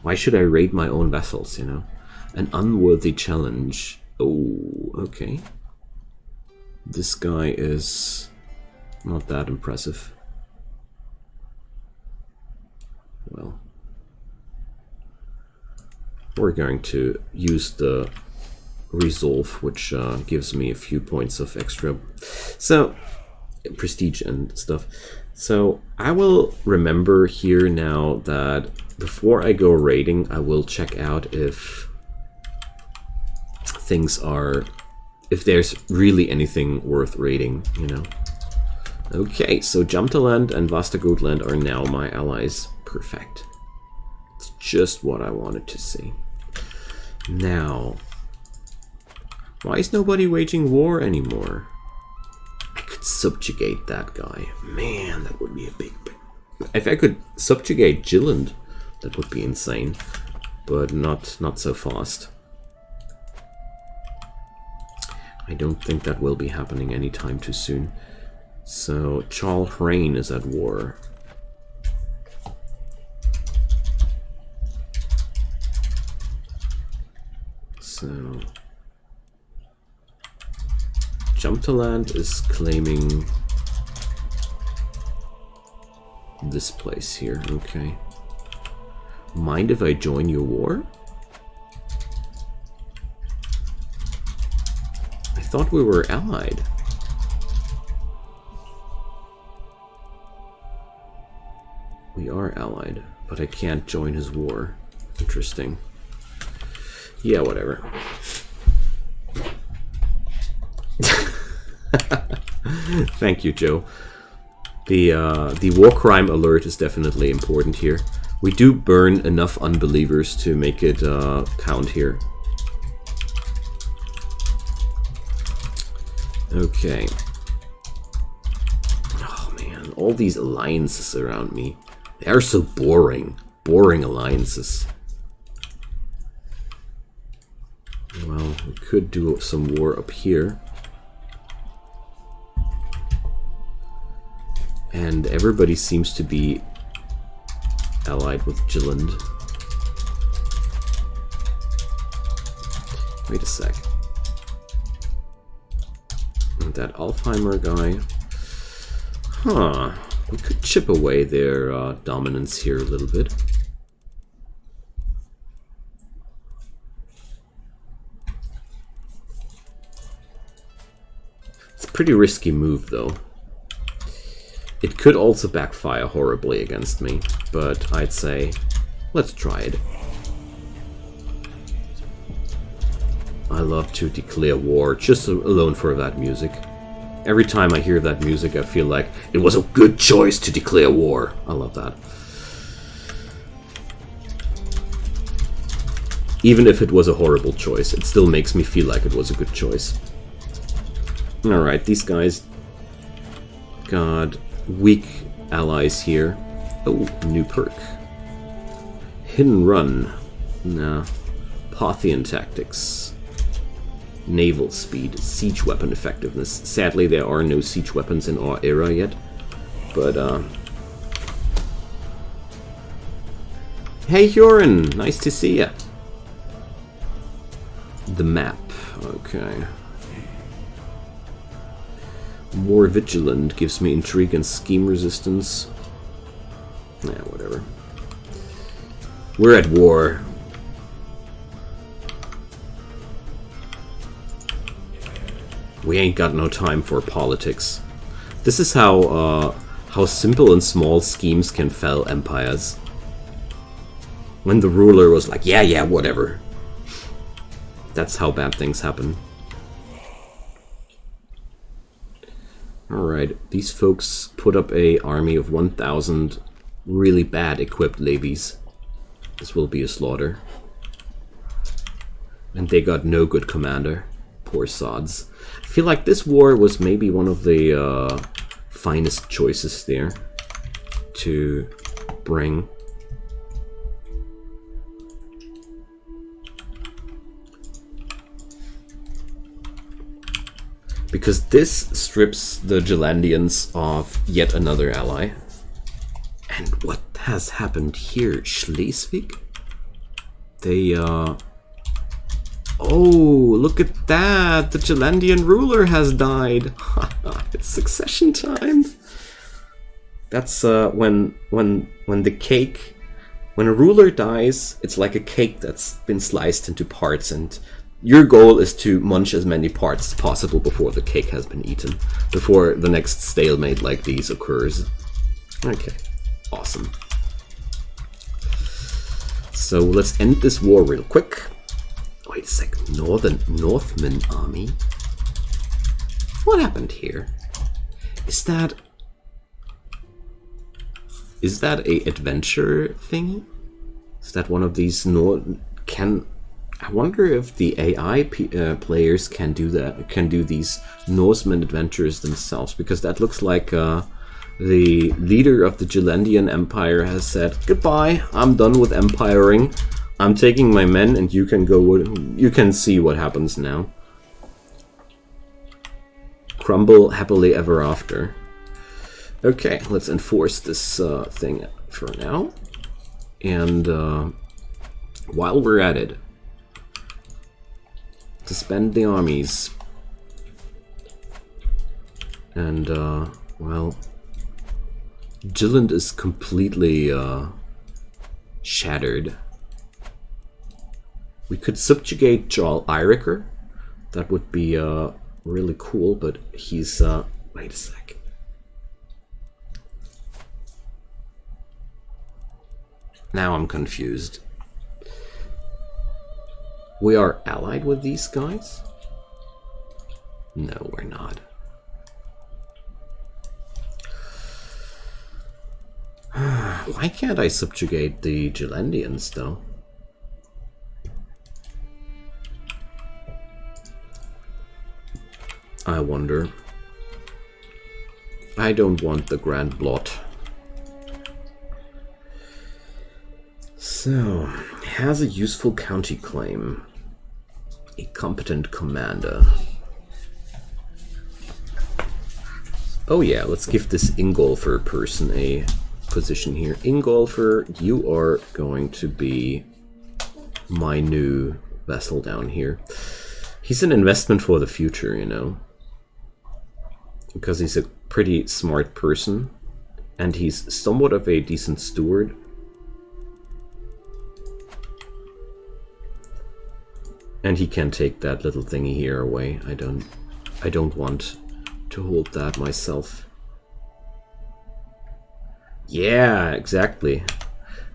raid my own vessels, you know? An unworthy challenge. Oh, okay. This guy is not that impressive. Well, we're going to use the resolve, which gives me a few points of extra, so prestige and stuff. So I will remember here now that before I go raiding, I will check out if things are, if there's really anything worth raiding, you know. Okay, so Jamtaland and Vastagotland are now my allies. Perfect. It's just what I wanted to see. Now, why is nobody waging war anymore? I could subjugate that guy. Man, that would be a big... If I could subjugate Jilland, that would be insane. But not so fast. I don't think that will be happening anytime too soon. So, Chalhrain is at war. So, Jamtaland is claiming this place here, okay. Mind if I join your war? I thought we were allied. We are allied, but I can't join his war. Interesting. Yeah, whatever. Thank you, Joe. The war crime alert is definitely important here. We do burn enough unbelievers to make it count here. Okay. Oh man, all these alliances around me. They are so boring. Boring alliances. Well, we could do some war up here. And everybody seems to be allied with Jylland. Wait a sec. And that Alfheimer guy. Huh. We could chip away their dominance here a little bit. It's a pretty risky move, though. It could also backfire horribly against me, but I'd say, let's try it. I love to declare war just alone for that music. Every time I hear that music, I feel like it was a good choice to declare war. I love that. Even if it was a horrible choice, it still makes me feel like it was a good choice. Alright, these guys got weak allies here. Oh, new perk. Hidden run. Nah. Parthian tactics. Naval speed. Siege weapon effectiveness. Sadly, there are no siege weapons in our era yet. But, hey, Huron! Nice to see ya. The map. Okay. More vigilant gives me intrigue and scheme resistance. Yeah, whatever. We're at war. We ain't got no time for politics. This is how simple and small schemes can fell empires. When the ruler was like, yeah, whatever. That's how bad things happen. Alright, these folks put up a army of 1,000 really bad equipped levies. This will be a slaughter. And they got no good commander. Poor sods. I feel like this war was maybe one of the finest choices there to bring. Because this strips the Jyllandians of yet another ally. And what has happened here? Schleswig? They, Oh, look at that! The Jyllandian ruler has died! It's succession time! That's, when the cake... When a ruler dies, it's like a cake that's been sliced into parts, and your goal is to munch as many parts as possible before the cake has been eaten. Before the next stalemate like these occurs. Okay. Awesome. So let's end this war real quick. Wait a sec. Northman army? What happened here? Is that a adventure thing? Is that one of these I wonder if the AI players can do that, can do these Norseman adventures themselves, because that looks like the leader of the Jyllandian Empire has said, goodbye, I'm done with empiring, I'm taking my men and you can go, you can see what happens now. Crumble happily ever after. Okay, let's enforce this thing for now. And while we're at it, suspend the armies. And, well, Jylland is completely shattered. We could subjugate Jarl Eirikur. That would be really cool, but he's... wait a sec. Now I'm confused. We are allied with these guys? No, we're not. Why can't I subjugate the Gelendians, though? I wonder. I don't want the Grand Blot. So, has a useful county claim. A competent commander. Oh yeah, let's give this Ingolfer person a position here. Ingolfer, you are going to be my new vessel down here. He's an investment for the future, you know. Because he's a pretty smart person. And he's somewhat of a decent steward. And he can take that little thingy here away. I don't want to hold that myself. Yeah, exactly.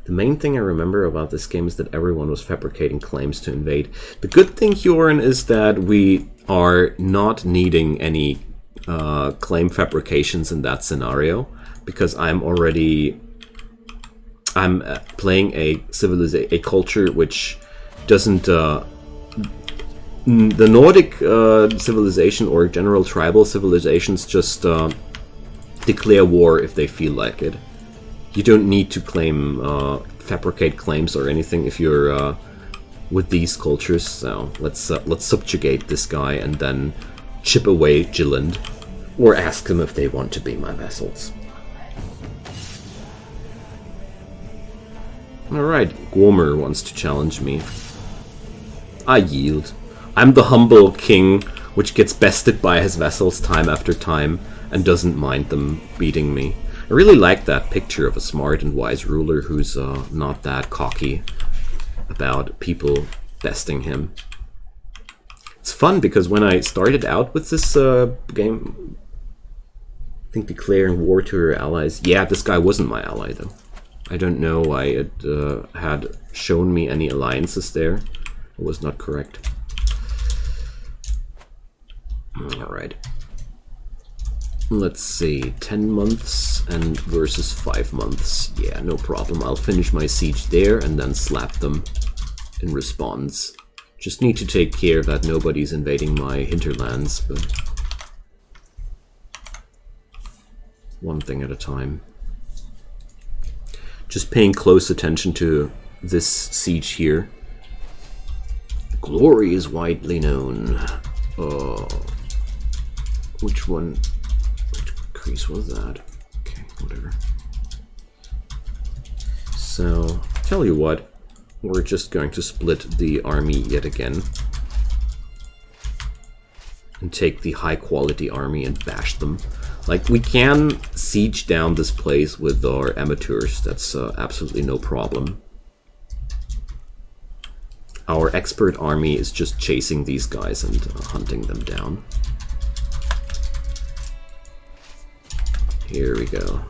The main thing I remember about this game is that everyone was fabricating claims to invade. The good thing, Hjoran, is that we are not needing any claim fabrications in that scenario, because I'm playing a culture which doesn't the Nordic civilization or general tribal civilizations just declare war if they feel like it. You don't need to fabricate claims or anything if you're with these cultures. So let's subjugate this guy and then chip away Gilland, or ask them if they want to be my vassals. All right, Gormer wants to challenge me. I yield. I'm the humble king, which gets bested by his vassals time after time and doesn't mind them beating me. I really like that picture of a smart and wise ruler who's not that cocky about people besting him. It's fun because when I started out with this game, I think declaring war to your allies. Yeah, this guy wasn't my ally though. I don't know why it had shown me any alliances there. It was not correct. Alright. Let's see, 10 months and versus 5 months. Yeah, no problem. I'll finish my siege there and then slap them in response. Just need to take care that nobody's invading my hinterlands, but one thing at a time. Just paying close attention to this siege here. Glory is widely known. Which one? Which was that? Okay, whatever. So, tell you what, we're just going to split the army yet again. And take the high quality army and bash them. Like, we can siege down this place with our amateurs, that's absolutely no problem. Our expert army is just chasing these guys and hunting them down. Here we go.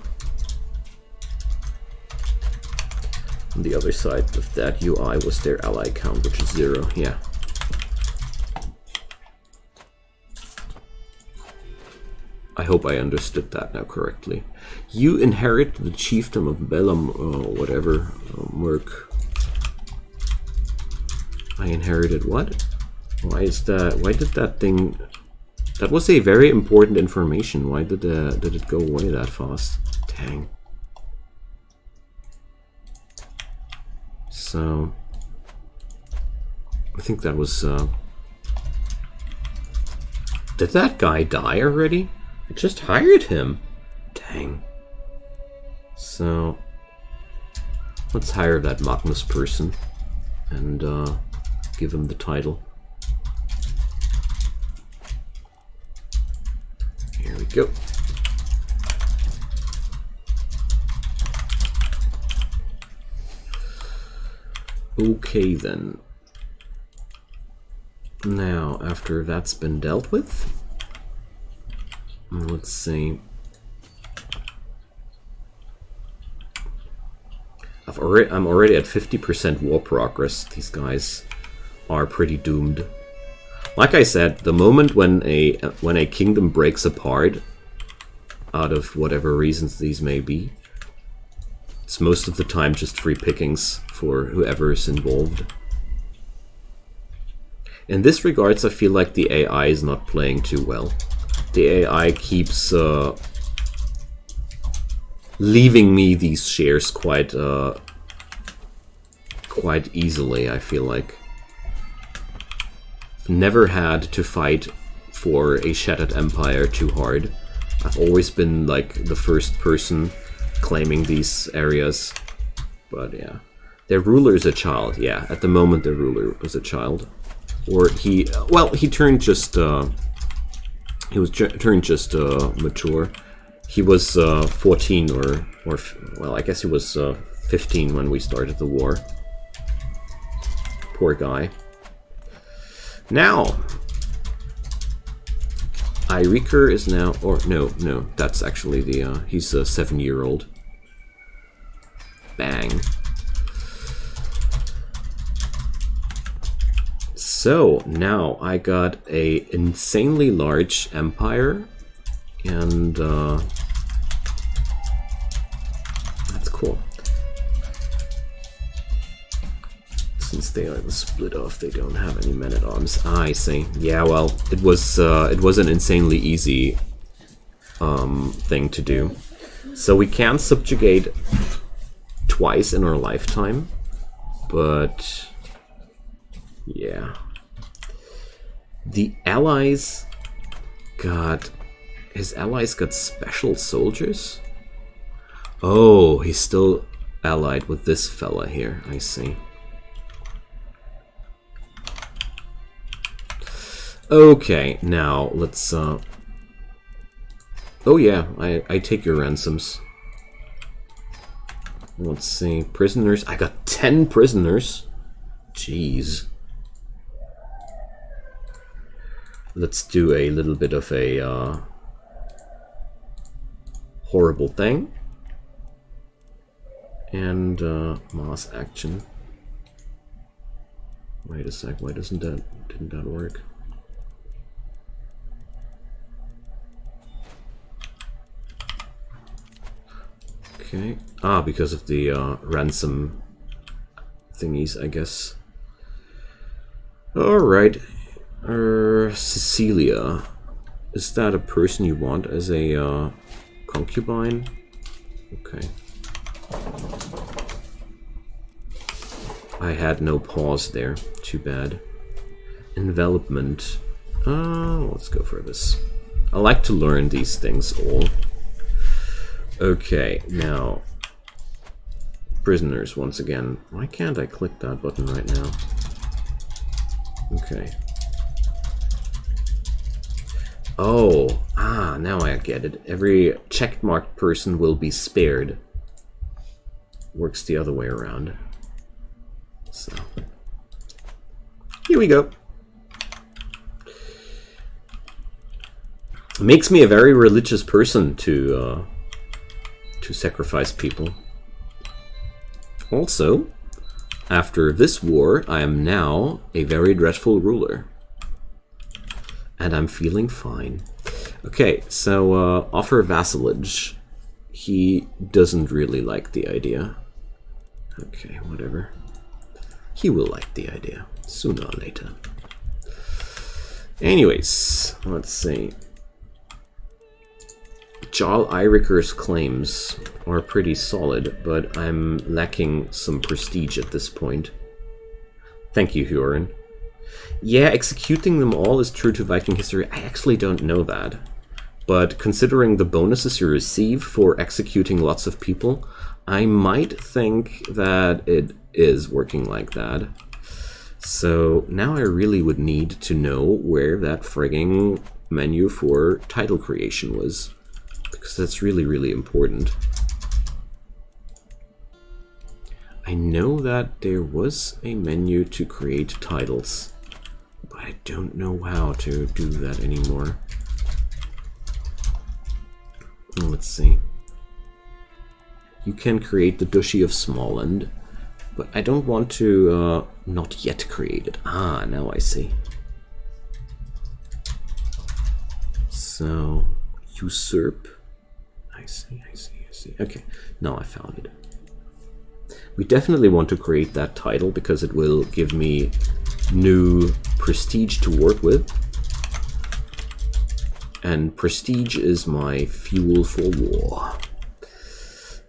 On the other side of that UI was their ally count, which is 0. Yeah. I hope I understood that now correctly. You inherit the chiefdom of Belam, whatever, Merc. I inherited what? Why is that? Why did that thing... That was a very important information. Why did it go away that fast? Dang. So... I think that was... Did that guy die already? I just hired him. Dang. So... Let's hire that Magnus person. And, give him the title. Here we go. Okay then. Now, after that's been dealt with, let's see. I'm already at 50% war progress. These guys are pretty doomed. Like I said, the moment when a kingdom breaks apart, out of whatever reasons these may be, it's most of the time just free pickings for whoever is involved. In this regards, I feel like the AI is not playing too well. The AI keeps leaving me these shares quite easily, I feel like. Never had to fight for a shattered empire too hard. I've always been like the first person claiming these areas. But yeah. Their ruler is a child, yeah. At the moment their ruler was a child. Or he, well, he turned just, turned just mature. He was 14 or well, I guess he was 15 when we started the war. Poor guy. Now, Eiriker is now, or no, that's actually the, he's a 7-year-old. Bang. So, now I got a insanely large empire, and that's cool. Since they are split off, they don't have any men-at-arms. Ah, I see. Yeah, well, it was an insanely easy thing to do. So we can subjugate twice in our lifetime, but yeah. The allies got... His allies got special soldiers? Oh, he's still allied with this fella here, I see. Okay, now let's oh yeah, I take your ransoms. Let's see, prisoners. I got 10 prisoners. Jeez. Let's do a little bit of a horrible thing. And mass action. Wait a sec, why didn't that work? Okay. Ah, because of the ransom thingies, I guess. Alright. Cecilia. Is that a person you want as a concubine? Okay. I had no pause there. Too bad. Envelopment. Let's go for this. I like to learn these things all. Okay, now prisoners once again. Why can't I click that button right now? Okay. Oh, now I get it. Every checkmarked person will be spared. Works the other way around. So here we go. It makes me a very religious person to sacrifice people. Also, after this war, I am now a very dreadful ruler. And I'm feeling fine. Okay, so offer vassalage. He doesn't really like the idea. Okay, whatever. He will like the idea, sooner or later. Anyways, let's see. Jarl Eiriker's claims are pretty solid, but I'm lacking some prestige at this point. Thank you, Huron. Yeah, executing them all is true to Viking history. I actually don't know that. But considering the bonuses you receive for executing lots of people, I might think that it is working like that. So now I really would need to know where that frigging menu for title creation was. Because that's really, really important. I know that there was a menu to create titles, but I don't know how to do that anymore. Let's see. You can create the Duchy of Smallland, but I don't want to not yet create it. Ah, now I see. So, usurp. I see. Okay, now I found it. We definitely want to create that title because it will give me new prestige to work with. And prestige is my fuel for war.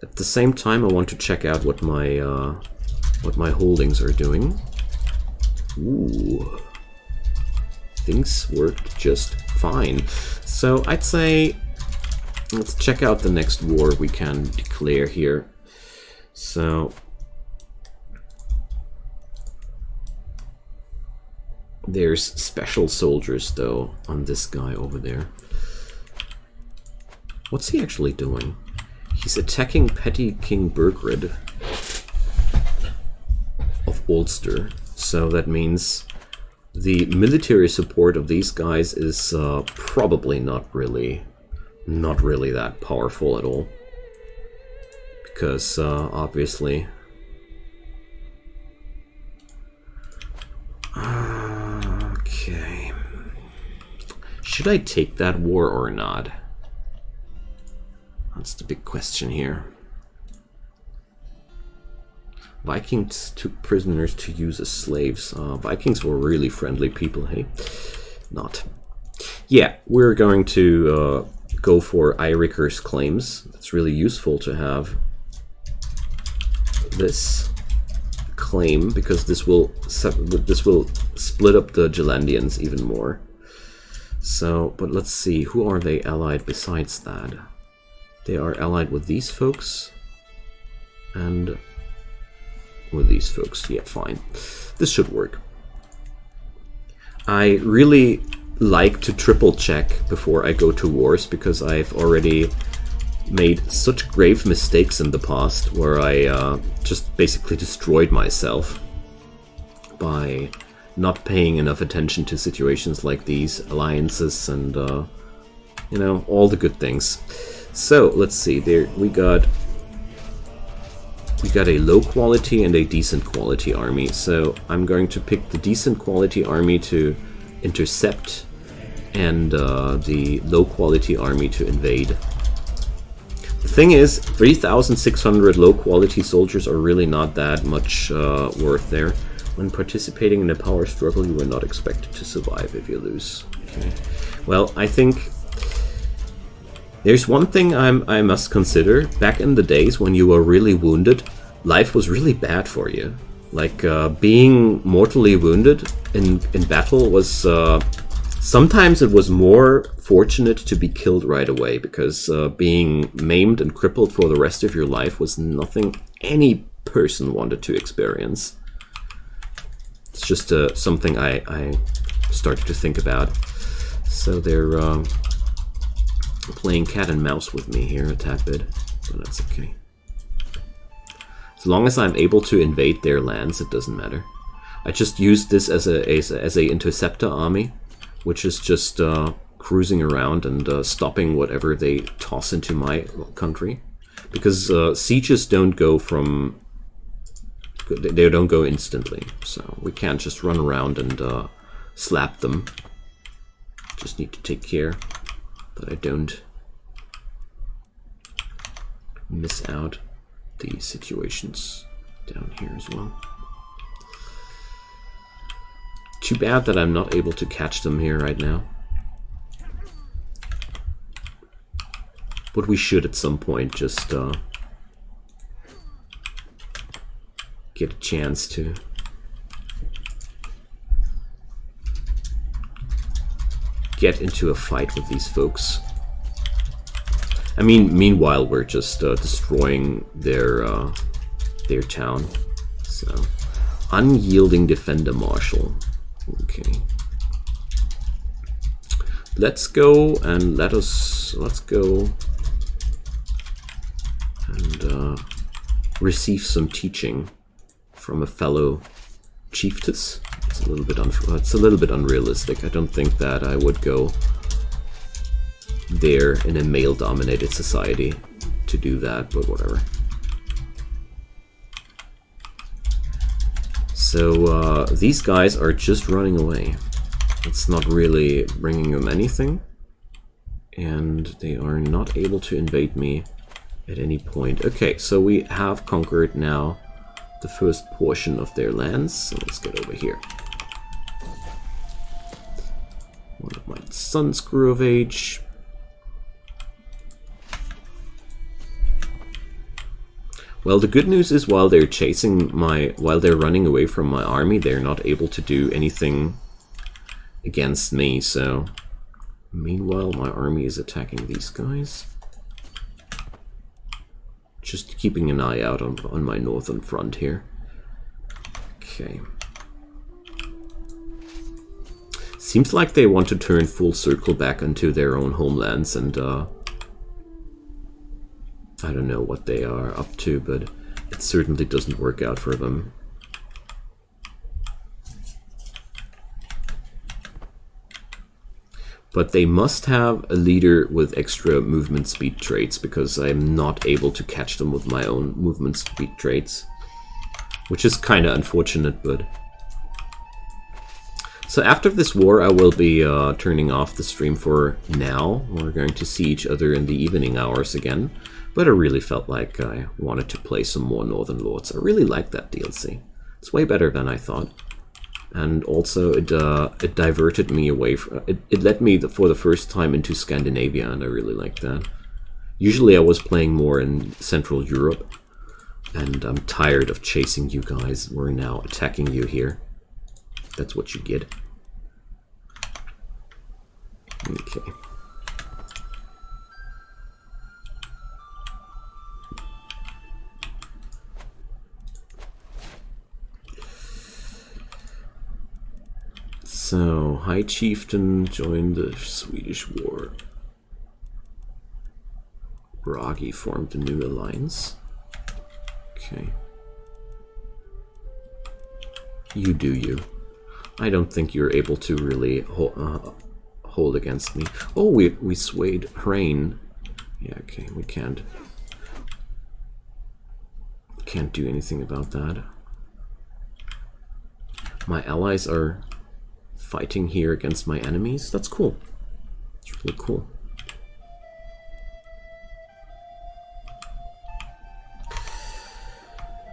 At the same time, I want to check out what my holdings are doing. Ooh. Things worked just fine. So I'd say let's check out the next war we can declare here. So there's special soldiers though on this guy over there. What's he actually doing? He's attacking Petty King Burgred of Ulster. So that means the military support of these guys is probably not really that powerful at all. Because obviously okay. Should I take that war or not? That's the big question here. Vikings took prisoners to use as slaves. Vikings were really friendly people, hey? Not. Yeah, we're going to go for Eirikir's claims. It's really useful to have this claim because this will split up the Gelandians even more. So, but let's see, who are they allied besides that? They are allied with these folks and with these folks. Yeah, fine. This should work. I really like to triple check before I go to wars because I've already made such grave mistakes in the past where I just basically destroyed myself by not paying enough attention to situations like these, alliances and you know, all the good things. So let's see, there we got a low quality and a decent quality army. So I'm going to pick the decent quality army to intercept and the low quality army to invade. The thing is, 3,600 low quality soldiers are really not that much worth there. When participating in a power struggle, you are not expected to survive if you lose. Okay. Well, I think there's one thing I must consider. Back in the days when you were really wounded, life was really bad for you. Like being mortally wounded in battle was sometimes it was more fortunate to be killed right away because being maimed and crippled for the rest of your life was nothing any person wanted to experience. It's just something I started to think about. So they're playing cat and mouse with me here a tad bit, but that's okay. As long as I'm able to invade their lands, it doesn't matter. I just used this as a interceptor army, which is just cruising around and stopping whatever they toss into my country, because sieges don't go from they don't go instantly, so we can't just run around and slap them. Just need to take care that I don't miss out the situations down here as well. Too bad that I'm not able to catch them here right now. But we should at some point just get a chance to get into a fight with these folks. I mean, meanwhile we're just destroying their town. So, unyielding defender marshal. Okay. Let's go and let's go and receive some teaching from a fellow chiefess. It's a little bit unrealistic. I don't think that I would go there in a male-dominated society to do that, but whatever. So these guys are just running away. It's not really bringing them anything. And they are not able to invade me at any point. Okay, so we have conquered now the first portion of their lands. So let's get over here. One of my sons grew of age. Well, the good news is while they're running away from my army, they're not able to do anything against me, so meanwhile my army is attacking these guys. Just keeping an eye out on my northern front here. Okay. Seems like they want to turn full circle back into their own homelands, and I don't know what they are up to, but it certainly doesn't work out for them. But they must have a leader with extra movement speed traits, because I'm not able to catch them with my own movement speed traits. Which is kind of unfortunate, but... So after this war I will be turning off the stream for now. We're going to see each other in the evening hours again. But I really felt like I wanted to play some more Northern Lords. I really like that DLC. It's way better than I thought. And also it diverted me away from... It led me for the first time into Scandinavia, and I really like that. Usually I was playing more in Central Europe, and I'm tired of chasing you guys. We're now attacking you here. That's what you get. Okay. So, High Chieftain joined the Swedish war. Bragi formed a new alliance. Okay. You do you. I don't think you're able to really hold against me. Oh, we swayed Hrain. Yeah, okay, we can't do anything about that. My allies are fighting here against my enemies. That's cool. It's really cool.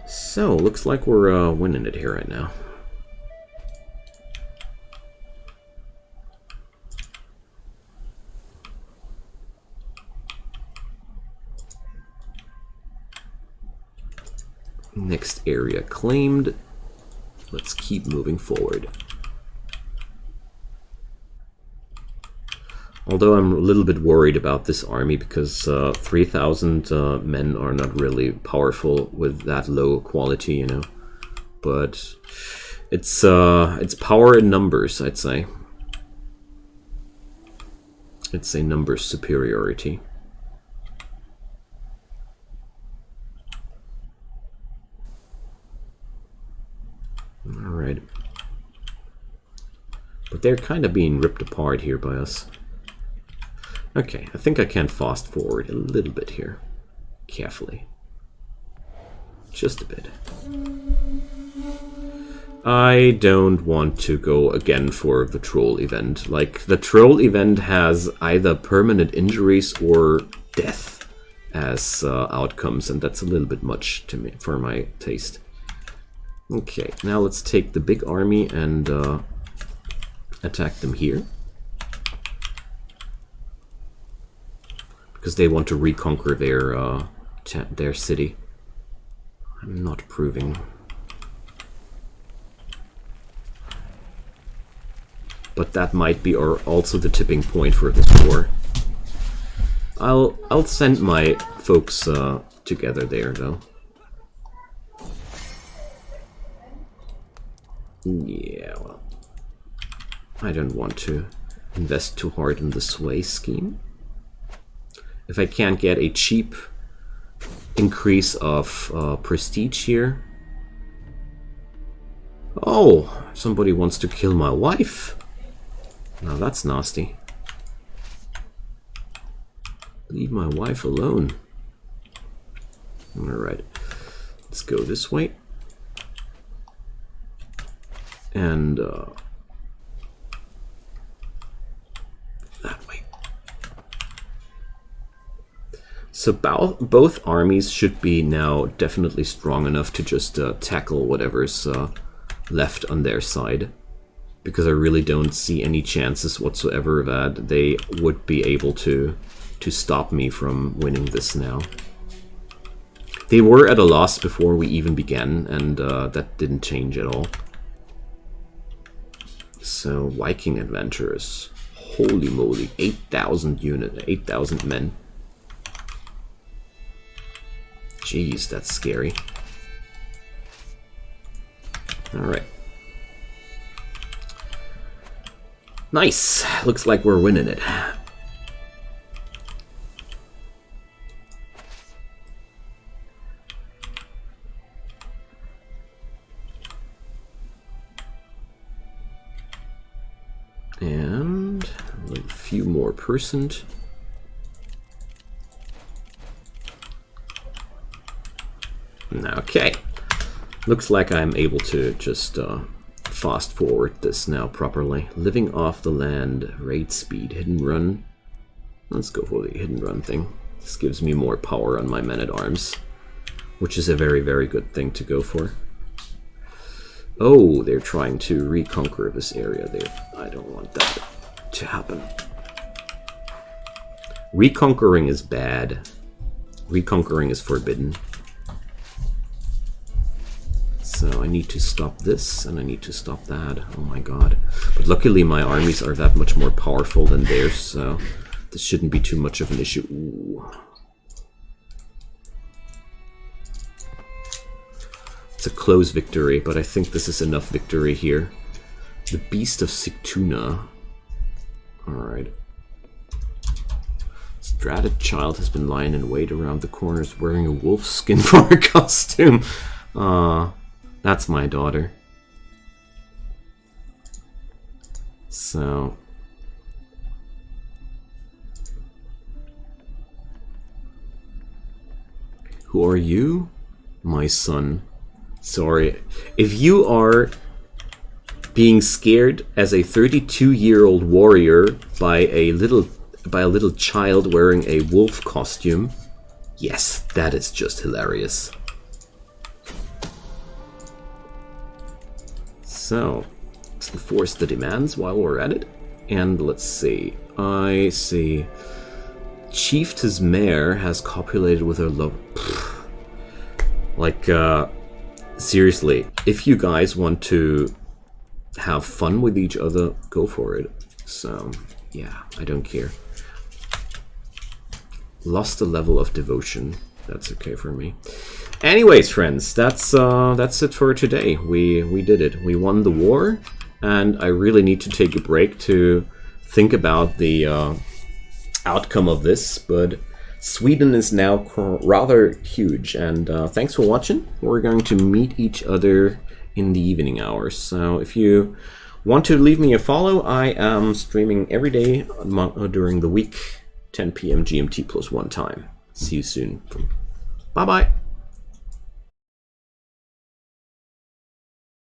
So, looks like we're winning it here right now. Next area claimed. Let's keep moving forward. Although I'm a little bit worried about this army, because 3,000 men are not really powerful with that low quality, you know. But it's power in numbers, I'd say. It's a numbers superiority. Alright. But they're kind of being ripped apart here by us. Okay, I think I can fast forward a little bit here. Carefully. Just a bit. I don't want to go again for the troll event. Like, the troll event has either permanent injuries or death as outcomes, and that's a little bit much to me, for my taste. Okay, now let's take the big army and attack them here. Because they want to reconquer their city. I'm not approving. But that might be also the tipping point for this war. I'll send my folks together there, though. Yeah, well, I don't want to invest too hard in the sway scheme. If I can't get a cheap increase of prestige here. Oh, somebody wants to kill my wife. Now that's nasty. Leave my wife alone. Alright, let's go this way. And that way. So both armies should be now definitely strong enough to just tackle whatever's left on their side. Because I really don't see any chances whatsoever that they would be able to stop me from winning this now. They were at a loss before we even began, and that didn't change at all. So, Viking adventurers. Holy moly, 8,000 units, 8,000 men. Jeez, that's scary. Alright. Nice! Looks like we're winning it. And a few more %. Okay. Looks like I'm able to just fast forward this now properly. Living off the land, raid speed, hidden run. Let's go for the hidden run thing. This gives me more power on my men-at-arms, which is a very, very good thing to go for. Oh, they're trying to reconquer this area there. I don't want that to happen. Reconquering is bad. Reconquering is forbidden. So I need to stop this, and I need to stop that. Oh my god. But luckily my armies are that much more powerful than theirs, so this shouldn't be too much of an issue. Ooh. It's a close victory, but I think this is enough victory here. The Beast of Sigtuna. Alright. Strated child has been lying in wait around the corners wearing a wolf skin for a costume. That's my daughter. So... who are you? My son. Sorry. If you are being scared as a 32-year-old warrior by a little child wearing a wolf costume, yes, that is just hilarious. So, let's enforce the demands while we're at it. And let's see. I see. Chieftain's mare has copulated with her lover. Like, seriously, if you guys want to have fun with each other, go for it. So, yeah, I don't care. Lost a level of devotion. That's okay for me. Anyways, friends, that's it for today. We did it. We won the war, and I really need to take a break to think about the outcome of this, but Sweden is now rather huge, and thanks for watching. We're going to meet each other in the evening hours, so if you want to leave me a follow, I am streaming every day during the week, 10 p.m. GMT +1 time. See you soon. Bye-bye.